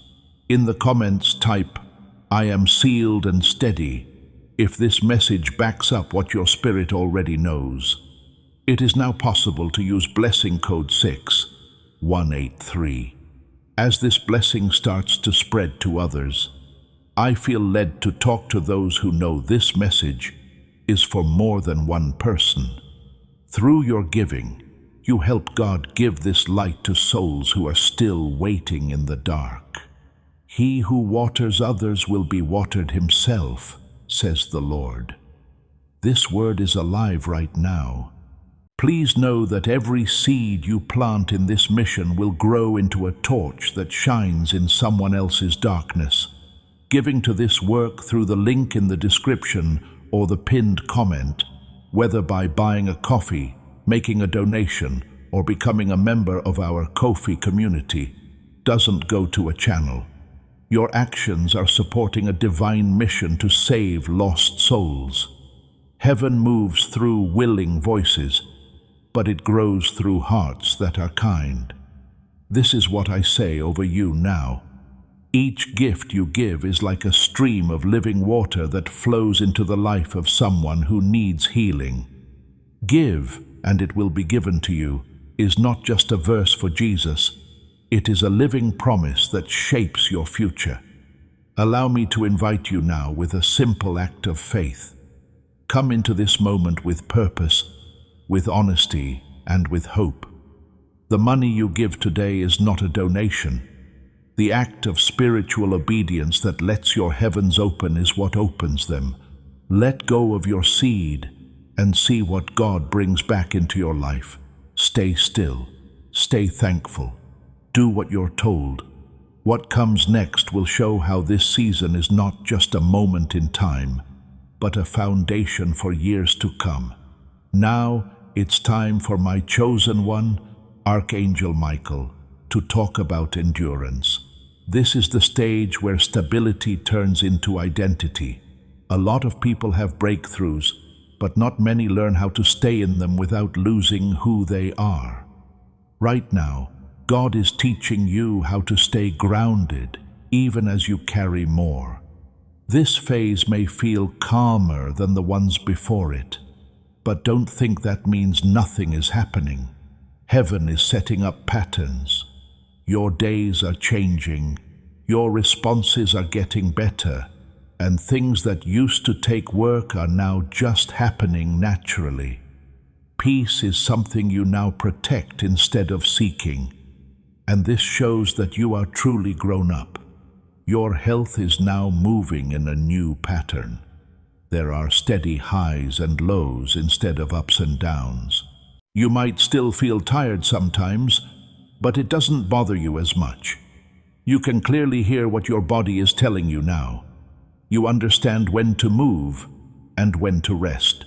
In the comments, type, I am sealed and steady, if this message backs up what your spirit already knows. It is now possible to use blessing code 6183. As this blessing starts to spread to others, I feel led to talk to those who know this message is for more than one person. Through your giving, you help God give this light to souls who are still waiting in the dark. He who waters others will be watered himself, says the Lord. This word is alive right now. Please know that every seed you plant in this mission will grow into a torch that shines in someone else's darkness. Giving to this work through the link in the description or the pinned comment, whether by buying a coffee, making a donation, or becoming a member of our Ko-fi community, doesn't go to a channel. Your actions are supporting a divine mission to save lost souls. Heaven moves through willing voices, but it grows through hearts that are kind. This is what I say over you now. Each gift you give is like a stream of living water that flows into the life of someone who needs healing. Give, and it will be given to you, is not just a verse for Jesus. It is a living promise that shapes your future. Allow me to invite you now with a simple act of faith. Come into this moment with purpose, with honesty, and with hope. The money you give today is not a donation. The act of spiritual obedience that lets your heavens open is what opens them. Let go of your seed and see what God brings back into your life. Stay still. Stay thankful. Do what you're told. What comes next will show how this season is not just a moment in time, but a foundation for years to come. Now, it's time for my chosen one, Archangel Michael, to talk about endurance. This is the stage where stability turns into identity. A lot of people have breakthroughs, but not many learn how to stay in them without losing who they are. Right now, God is teaching you how to stay grounded even as you carry more. This phase may feel calmer than the ones before it, but don't think that means nothing is happening. Heaven is setting up patterns. Your days are changing, your responses are getting better, and things that used to take work are now just happening naturally. Peace is something you now protect instead of seeking, and this shows that you are truly grown up. Your health is now moving in a new pattern. There are steady highs and lows instead of ups and downs. You might still feel tired sometimes, but it doesn't bother you as much. You can clearly hear what your body is telling you now. You understand when to move and when to rest.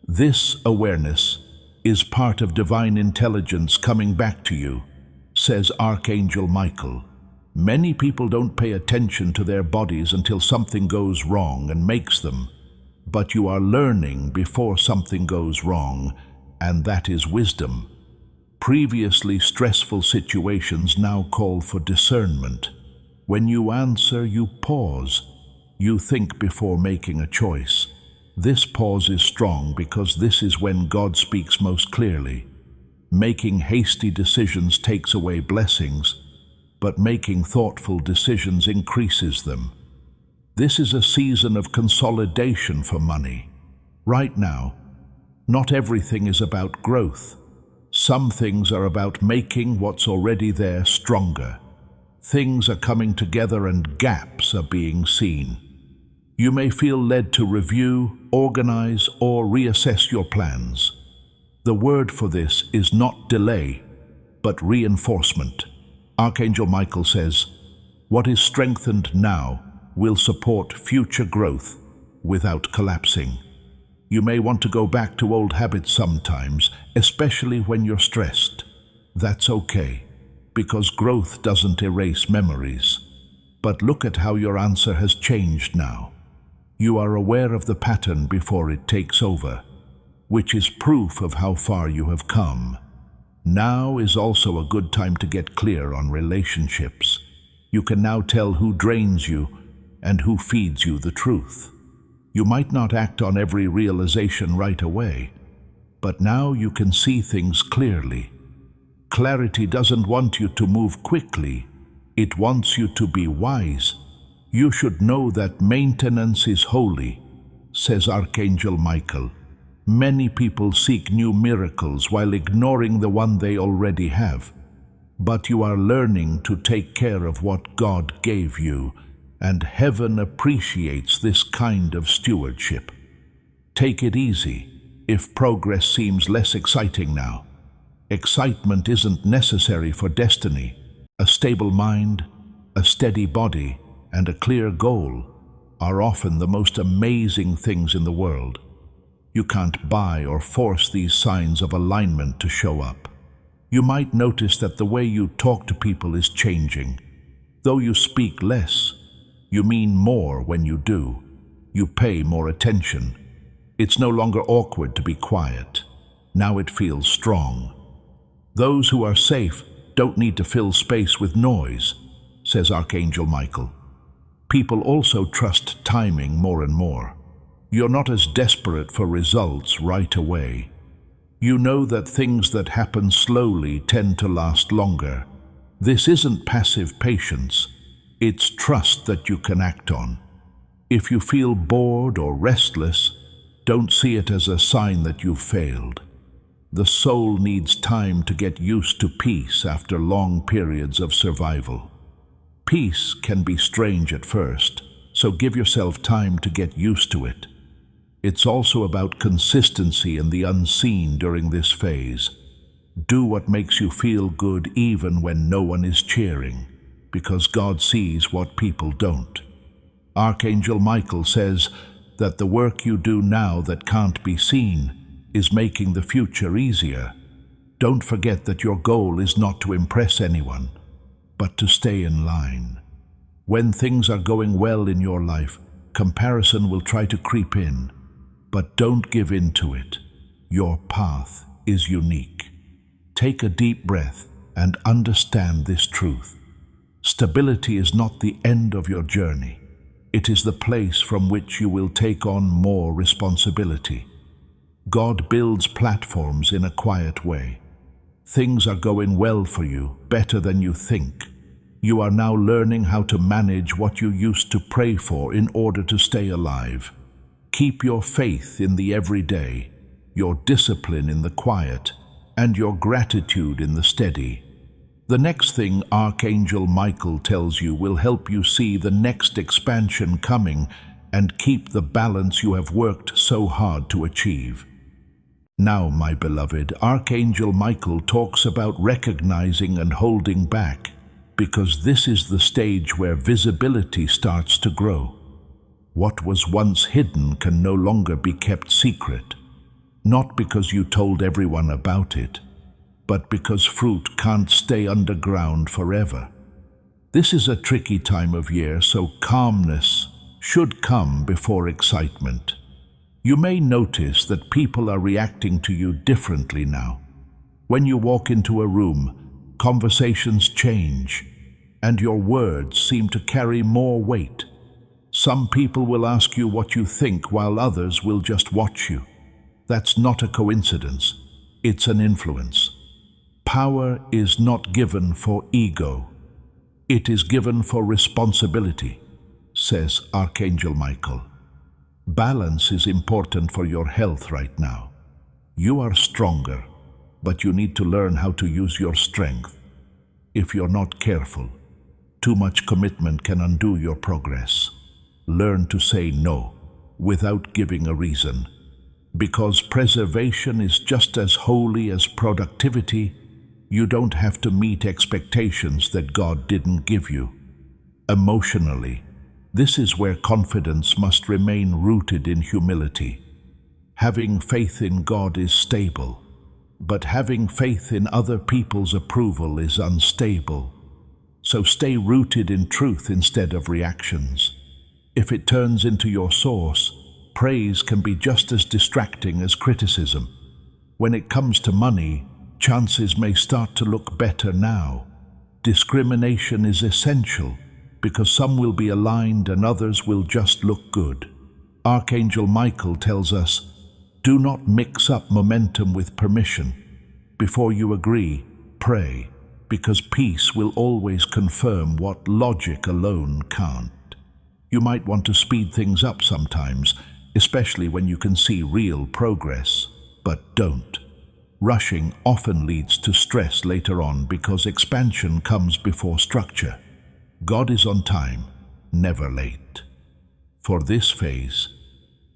This awareness is part of divine intelligence coming back to you, says Archangel Michael. Many people don't pay attention to their bodies until something goes wrong and makes them, but you are learning before something goes wrong, and that is wisdom. Previously stressful situations now call for discernment. When you answer, you pause. You think before making a choice. This pause is strong because this is when God speaks most clearly. Making hasty decisions takes away blessings, but making thoughtful decisions increases them. This is a season of consolidation for money. Right now, not everything is about growth. Some things are about making what's already there stronger. Things are coming together and gaps are being seen. You may feel led to review, organize, or reassess your plans. The word for this is not delay, but reinforcement. Archangel Michael says, "What is strengthened now will support future growth without collapsing." You may want to go back to old habits sometimes, especially when you're stressed. That's okay, because growth doesn't erase memories. But look at how your answer has changed now. You are aware of the pattern before it takes over, which is proof of how far you have come. Now is also a good time to get clear on relationships. You can now tell who drains you and who feeds you the truth. You might not act on every realization right away, but now you can see things clearly. Clarity doesn't want you to move quickly. It wants you to be wise. You should know that maintenance is holy, says Archangel Michael. Many people seek new miracles while ignoring the one they already have. But you are learning to take care of what God gave you, and heaven appreciates this kind of stewardship. Take it easy if progress seems less exciting now. Excitement isn't necessary for destiny. A stable mind, a steady body, and a clear goal are often the most amazing things in the world. You can't buy or force these signs of alignment to show up. You might notice that the way you talk to people is changing. Though you speak less, you mean more when you do. You pay more attention. It's no longer awkward to be quiet. Now it feels strong. Those who are safe don't need to fill space with noise, says Archangel Michael. People also trust timing more and more. You're not as desperate for results right away. You know that things that happen slowly tend to last longer. This isn't passive patience. It's trust that you can act on. If you feel bored or restless, don't see it as a sign that you've failed. The soul needs time to get used to peace after long periods of survival. Peace can be strange at first, so give yourself time to get used to it. It's also about consistency in the unseen during this phase. Do what makes you feel good even when no one is cheering, because God sees what people don't. Archangel Michael says that the work you do now that can't be seen is making the future easier. Don't forget that your goal is not to impress anyone, but to stay in line. When things are going well in your life, comparison will try to creep in, but don't give in to it. Your path is unique. Take a deep breath and understand this truth. Stability is not the end of your journey. It is the place from which you will take on more responsibility. God builds platforms in a quiet way. Things are going well for you, better than you think. You are now learning how to manage what you used to pray for in order to stay alive. Keep your faith in the everyday, your discipline in the quiet, and your gratitude in the steady. The next thing Archangel Michael tells you will help you see the next expansion coming and keep the balance you have worked so hard to achieve. Now, my beloved, Archangel Michael talks about recognizing and holding back, because this is the stage where visibility starts to grow. What was once hidden can no longer be kept secret, not because you told everyone about it, but because fruit can't stay underground forever. This is a tricky time of year, so calmness should come before excitement. You may notice that people are reacting to you differently now. When you walk into a room, conversations change, and your words seem to carry more weight. Some people will ask you what you think, while others will just watch you. That's not a coincidence. It's an influence. Power is not given for ego. It is given for responsibility, says Archangel Michael. Balance is important for your health right now. You are stronger, but you need to learn how to use your strength. If you're not careful, too much commitment can undo your progress. Learn to say no without giving a reason, because preservation is just as holy as productivity. You don't have to meet expectations that God didn't give you. Emotionally, this is where confidence must remain rooted in humility. Having faith in God is stable, but having faith in other people's approval is unstable. So stay rooted in truth instead of reactions. If it turns into your source, praise can be just as distracting as criticism. When it comes to money, chances may start to look better now. Discrimination is essential, because some will be aligned and others will just look good. Archangel Michael tells us, do not mix up momentum with permission. Before you agree, pray, because peace will always confirm what logic alone can't. You might want to speed things up sometimes, especially when you can see real progress, but don't. Rushing often leads to stress later on because expansion comes before structure. God is on time, never late. For this phase,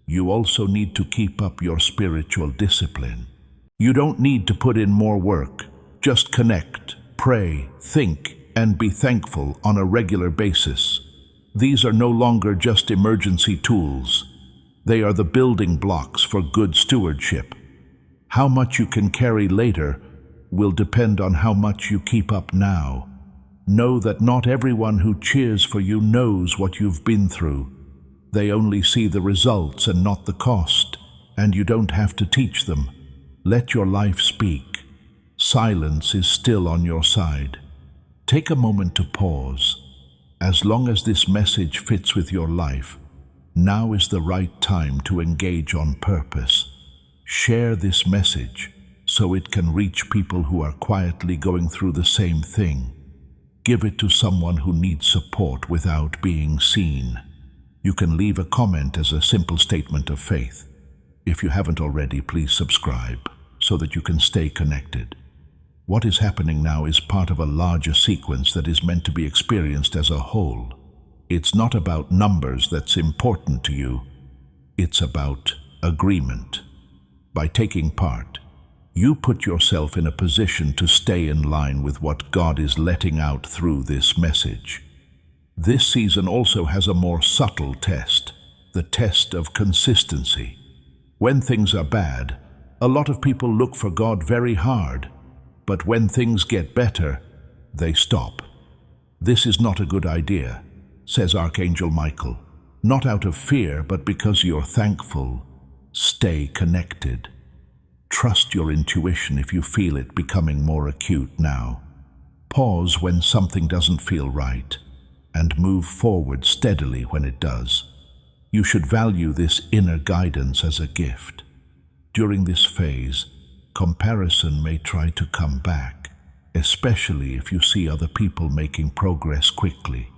you also need to keep up your spiritual discipline. You don't need to put in more work. Just connect, pray, think, and be thankful on a regular basis. These are no longer just emergency tools. They are the building blocks for good stewardship. How much you can carry later will depend on how much you keep up now. Know that not everyone who cheers for you knows what you've been through. They only see the results and not the cost, and you don't have to teach them. Let your life speak. Silence is still on your side. Take a moment to pause. As long as this message fits with your life, now is the right time to engage on purpose. Share this message so it can reach people who are quietly going through the same thing. Give it to someone who needs support without being seen. You can leave a comment as a simple statement of faith. If you haven't already, please subscribe so that you can stay connected. What is happening now is part of a larger sequence that is meant to be experienced as a whole. It's not about numbers that's important to you. It's about agreement. By taking part, you put yourself in a position to stay in line with what God is letting out through this message. This season also has a more subtle test, the test of consistency. When things are bad, a lot of people look for God very hard, but when things get better, they stop. This is not a good idea, says Archangel Michael. Not out of fear, but because you're thankful. Stay connected. Trust your intuition if you feel it becoming more acute now. Pause when something doesn't feel right, and move forward steadily when it does. You should value this inner guidance as a gift. During this phase, comparison may try to come back, especially if you see other people making progress quickly.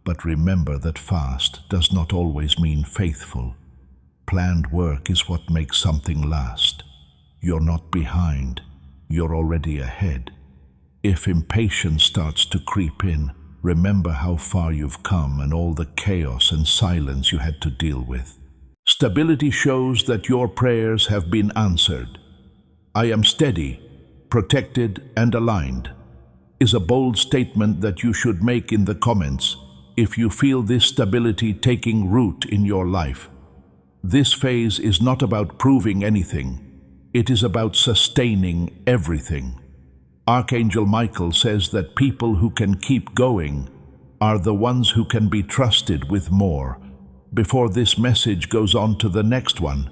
But remember that fast does not always mean faithful. Planned work is what makes something last. You're not behind, you're already ahead. If impatience starts to creep in, remember how far you've come and all the chaos and silence you had to deal with. Stability shows that your prayers have been answered. I am steady, protected, and aligned is a bold statement that you should make in the comments if you feel this stability taking root in your life. This phase is not about proving anything. It is about sustaining everything. Archangel Michael says that people who can keep going are the ones who can be trusted with more. Before this message goes on to the next one,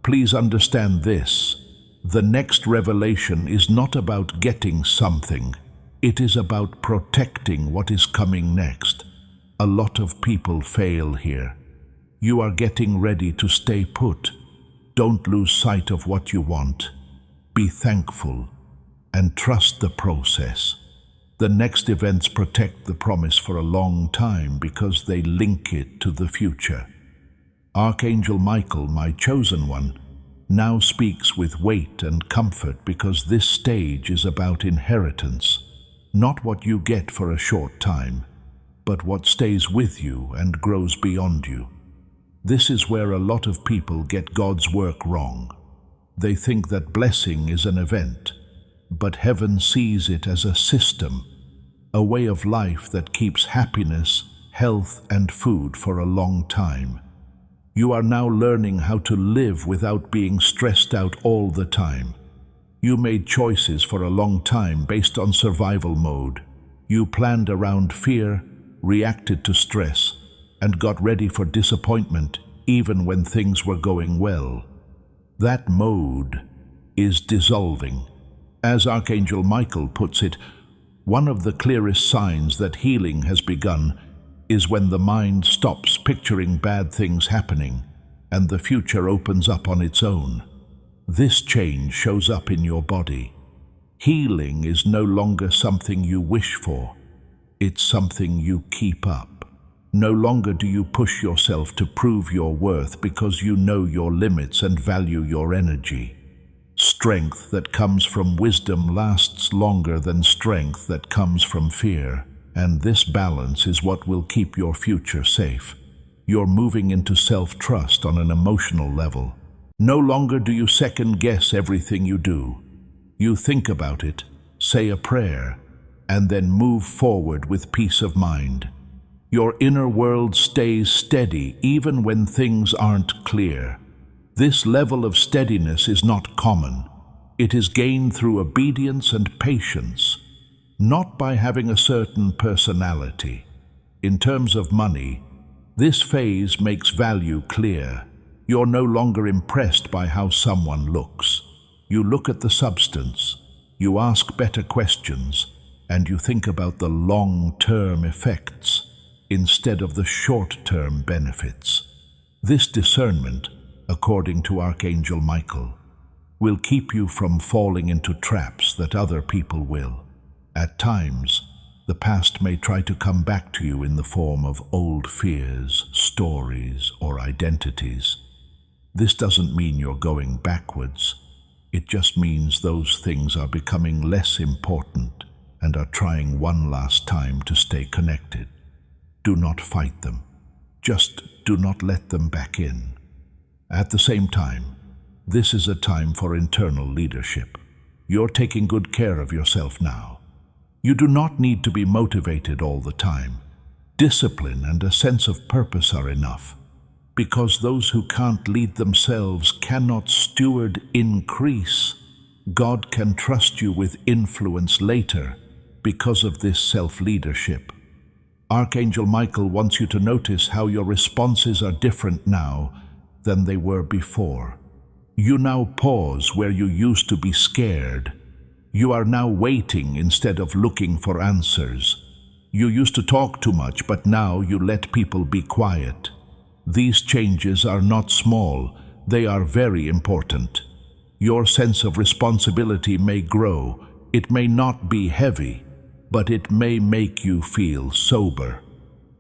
please understand this. The next revelation is not about getting something. It is about protecting what is coming next. A lot of people fail here. You are getting ready to stay put. Don't lose sight of what you want. Be thankful and trust the process. The next events protect the promise for a long time because they link it to the future. Archangel Michael, my chosen one, now speaks with weight and comfort because this stage is about inheritance, not what you get for a short time, but what stays with you and grows beyond you. This is where a lot of people get God's work wrong. They think that blessing is an event, but heaven sees it as a system, a way of life that keeps happiness, health, and food for a long time. You are now learning how to live without being stressed out all the time. You made choices for a long time based on survival mode. You planned around fear, reacted to stress, and got ready for disappointment even when things were going well. That mode is dissolving. As Archangel Michael puts it, one of the clearest signs that healing has begun is when the mind stops picturing bad things happening and the future opens up on its own. This change shows up in your body. Healing is no longer something you wish for. It's something you keep up. No longer do you push yourself to prove your worth because you know your limits and value your energy. Strength that comes from wisdom lasts longer than strength that comes from fear, and this balance is what will keep your future safe. You're moving into self-trust on an emotional level. No longer do you second-guess everything you do. You think about it, say a prayer, and then move forward with peace of mind. Your inner world stays steady even when things aren't clear. This level of steadiness is not common. It is gained through obedience and patience, not by having a certain personality. In terms of money, this phase makes value clear. You're no longer impressed by how someone looks. You look at the substance, you ask better questions, and you think about the long-term effects instead of the short-term benefits. This discernment, according to Archangel Michael, will keep you from falling into traps that other people will. At times, the past may try to come back to you in the form of old fears, stories, or identities. This doesn't mean you're going backwards. It just means those things are becoming less important and are trying one last time to stay connected. Do not fight them. Just do not let them back in. At the same time, this is a time for internal leadership. You're taking good care of yourself now. You do not need to be motivated all the time. Discipline and a sense of purpose are enough, because those who can't lead themselves cannot steward increase. God can trust you with influence later because of this self-leadership. Archangel Michael wants you to notice how your responses are different now than they were before. You now pause where you used to be scared. You are now waiting instead of looking for answers. You used to talk too much, but now you let people be quiet. These changes are not small, they are very important. Your sense of responsibility may grow. It may not be heavy, but it may make you feel sober.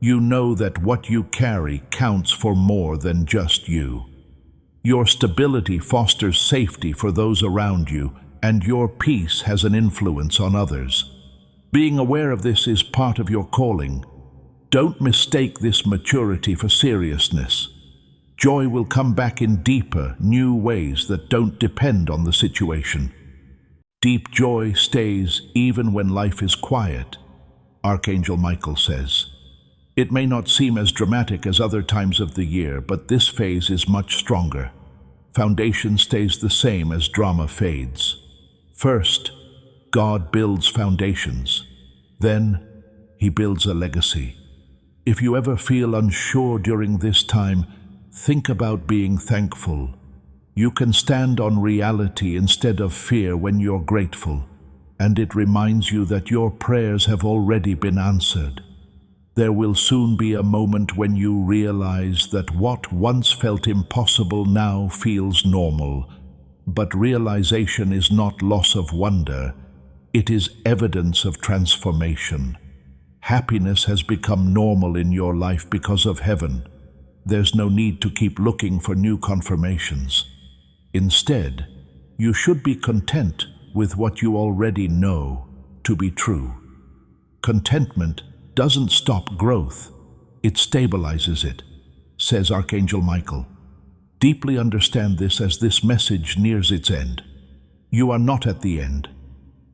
You know that what you carry counts for more than just you. Your stability fosters safety for those around you, and your peace has an influence on others. Being aware of this is part of your calling. Don't mistake this maturity for seriousness. Joy will come back in deeper, new ways that don't depend on the situation. Deep joy stays even when life is quiet, Archangel Michael says. It may not seem as dramatic as other times of the year, but this phase is much stronger. Foundation stays the same as drama fades. First, God builds foundations. Then, He builds a legacy. If you ever feel unsure during this time, think about being thankful. You can stand on reality instead of fear when you're grateful, and it reminds you that your prayers have already been answered. There will soon be a moment when you realize that what once felt impossible now feels normal. But realization is not loss of wonder, it is evidence of transformation. Happiness has become normal in your life because of heaven. There's no need to keep looking for new confirmations. Instead, you should be content with what you already know to be true. Contentment doesn't stop growth, it stabilizes it, says Archangel Michael. Deeply understand this as this message nears its end. You are not at the end.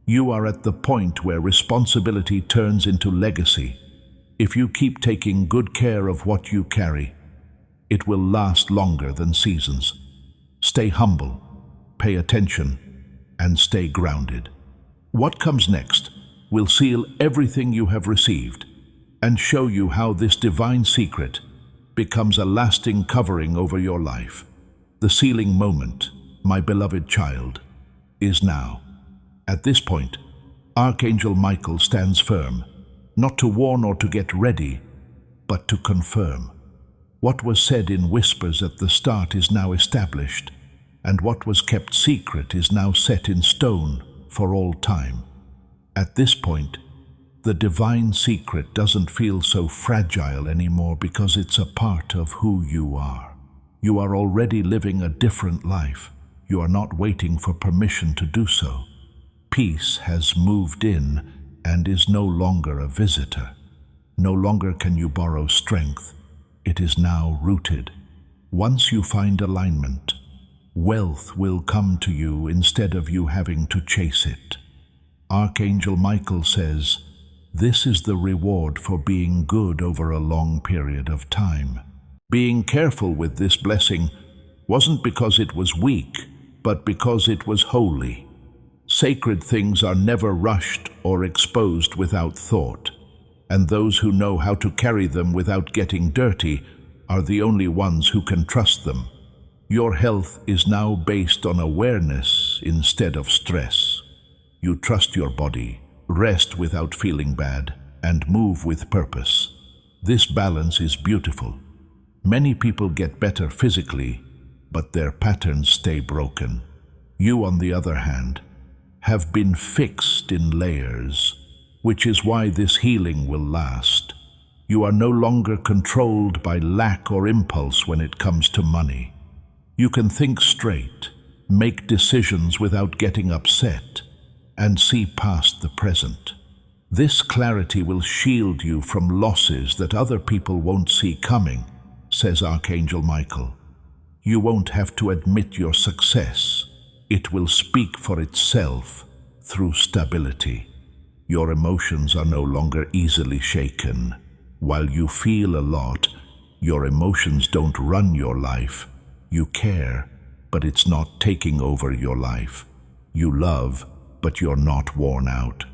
You are at the point where responsibility turns into legacy. If you keep taking good care of what you carry, it will last longer than seasons. Stay humble, pay attention, and stay grounded. What comes next will seal everything you have received and show you how this divine secret becomes a lasting covering over your life. The sealing moment, my beloved child, is now. At this point, Archangel Michael stands firm, not to warn or to get ready, but to confirm. What was said in whispers at the start is now established, and what was kept secret is now set in stone for all time. At this point, the divine secret doesn't feel so fragile anymore because it's a part of who you are. You are already living a different life. You are not waiting for permission to do so. Peace has moved in and is no longer a visitor. No longer can you borrow strength. It is now rooted. Once you find alignment, wealth will come to you instead of you having to chase it. Archangel Michael says, this is the reward for being good over a long period of time. Being careful with this blessing wasn't because it was weak, but because it was holy. Sacred things are never rushed or exposed without thought, and those who know how to carry them without getting dirty are the only ones who can trust them. Your health is now based on awareness instead of stress. You trust your body, rest without feeling bad, and move with purpose. This balance is beautiful. Many people get better physically, but their patterns stay broken. You, on the other hand, have been fixed in layers, which is why this healing will last. You are no longer controlled by lack or impulse when it comes to money. You can think straight, make decisions without getting upset, and see past the present. This clarity will shield you from losses that other people won't see coming, says Archangel Michael. You won't have to admit your success. It will speak for itself through stability. Your emotions are no longer easily shaken. While you feel a lot, your emotions don't run your life. You care, but it's not taking over your life. You love, but you're not worn out.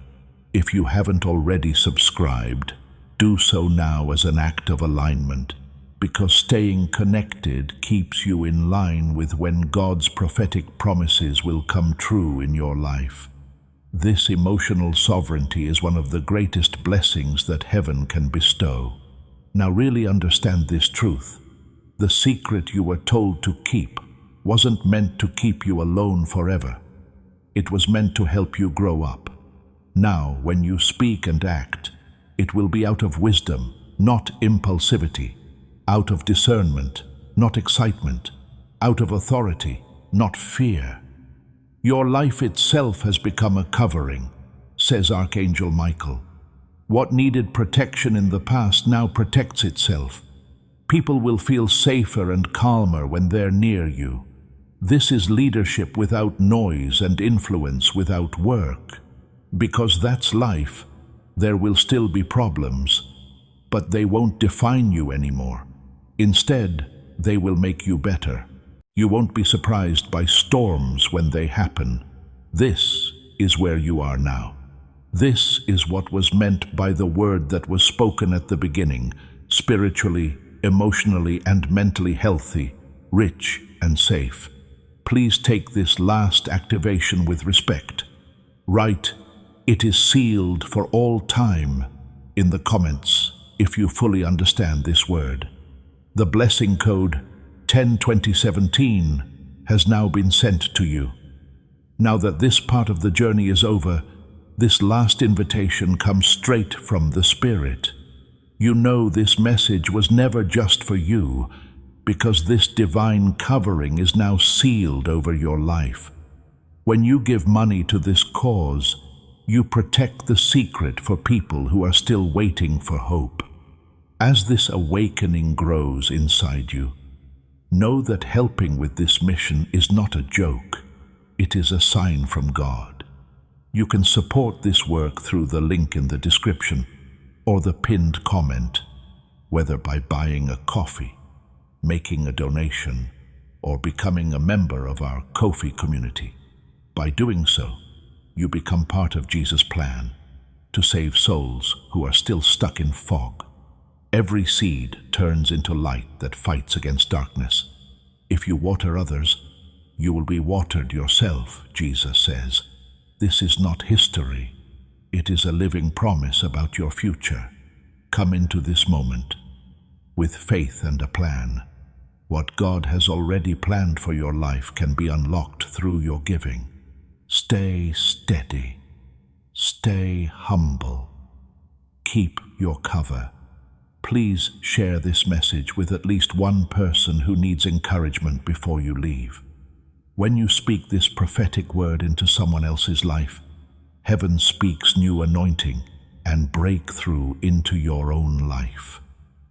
If you haven't already subscribed, do so now as an act of alignment, because staying connected keeps you in line with when God's prophetic promises will come true in your life. This emotional sovereignty is one of the greatest blessings that heaven can bestow. Now really understand this truth. The secret you were told to keep wasn't meant to keep you alone forever. It was meant to help you grow up. Now, when you speak and act, it will be out of wisdom, not impulsivity, out of discernment, not excitement, out of authority, not fear. Your life itself has become a covering, says Archangel Michael. What needed protection in the past now protects itself. People will feel safer and calmer when they're near you. This is leadership without noise and influence without work. Because that's life. There will still be problems, but they won't define you anymore. Instead, they will make you better. You won't be surprised by storms when they happen. This is where you are now. This is what was meant by the word that was spoken at the beginning, spiritually, emotionally, and mentally healthy, rich, and safe. Please take this last activation with respect. Write, "It is sealed for all time," in the comments if you fully understand this word. The blessing code 10-2017 has now been sent to you. Now that this part of the journey is over, this last invitation comes straight from the Spirit. You know this message was never just for you, because this divine covering is now sealed over your life. When you give money to this cause, you protect the secret for people who are still waiting for hope. As this awakening grows inside you, know that helping with this mission is not a joke. It is a sign from God. You can support this work through the link in the description or the pinned comment, whether by buying a coffee, making a donation, or becoming a member of our Ko-fi community. By doing so, you become part of Jesus' plan to save souls who are still stuck in fog. Every seed turns into light that fights against darkness. If you water others, you will be watered yourself, Jesus says. This is not history. It is a living promise about your future. Come into this moment with faith and a plan. What God has already planned for your life can be unlocked through your giving. Stay steady. Stay humble. Keep your cover. Please share this message with at least one person who needs encouragement before you leave. When you speak this prophetic word into someone else's life, heaven speaks new anointing and breakthrough into your own life.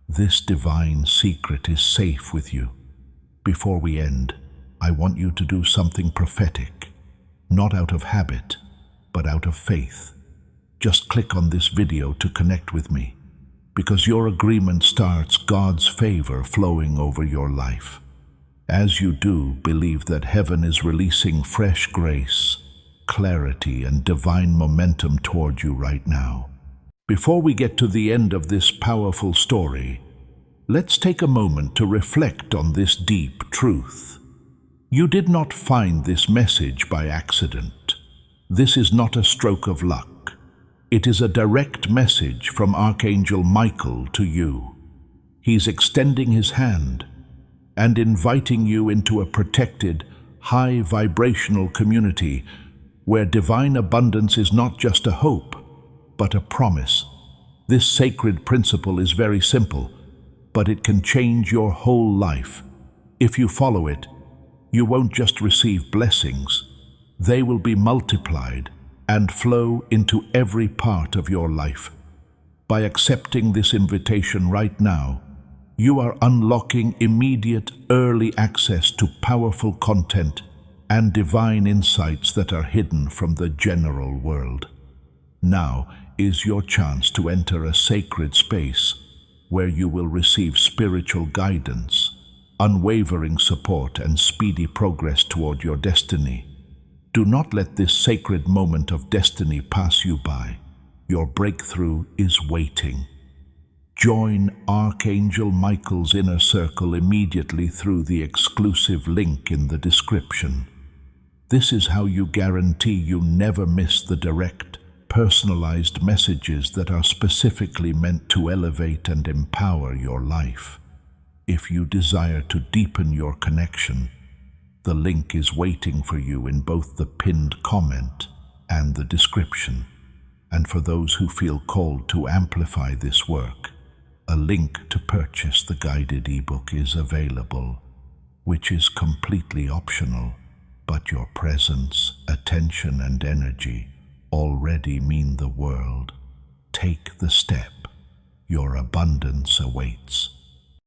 This divine secret is safe with you. Before we end, I want you to do something prophetic, not out of habit, but out of faith. Just click on this video to connect with me, because your agreement starts God's favor flowing over your life. As you do, believe that heaven is releasing fresh grace, clarity, and divine momentum toward you right now. Before we get to the end of this powerful story, let's take a moment to reflect on this deep truth. You did not find this message by accident. This is not a stroke of luck. It is a direct message from Archangel Michael to you. He's extending his hand and inviting you into a protected, high vibrational community where divine abundance is not just a hope, but a promise. This sacred principle is very simple, but it can change your whole life. If you follow it, you won't just receive blessings, they will be multiplied and flow into every part of your life. By accepting this invitation right now, you are unlocking immediate, early access to powerful content and divine insights that are hidden from the general world. Now is your chance to enter a sacred space where you will receive spiritual guidance, unwavering support, and speedy progress toward your destiny. Do not let this sacred moment of destiny pass you by. Your breakthrough is waiting. Join Archangel Michael's inner circle immediately through the exclusive link in the description. This is how you guarantee you never miss the direct, personalized messages that are specifically meant to elevate and empower your life. If you desire to deepen your connection, the link is waiting for you in both the pinned comment and the description. And for those who feel called to amplify this work, a link to purchase the guided ebook is available, which is completely optional, but your presence, attention, and energy already mean the world. Take the step. Your abundance awaits.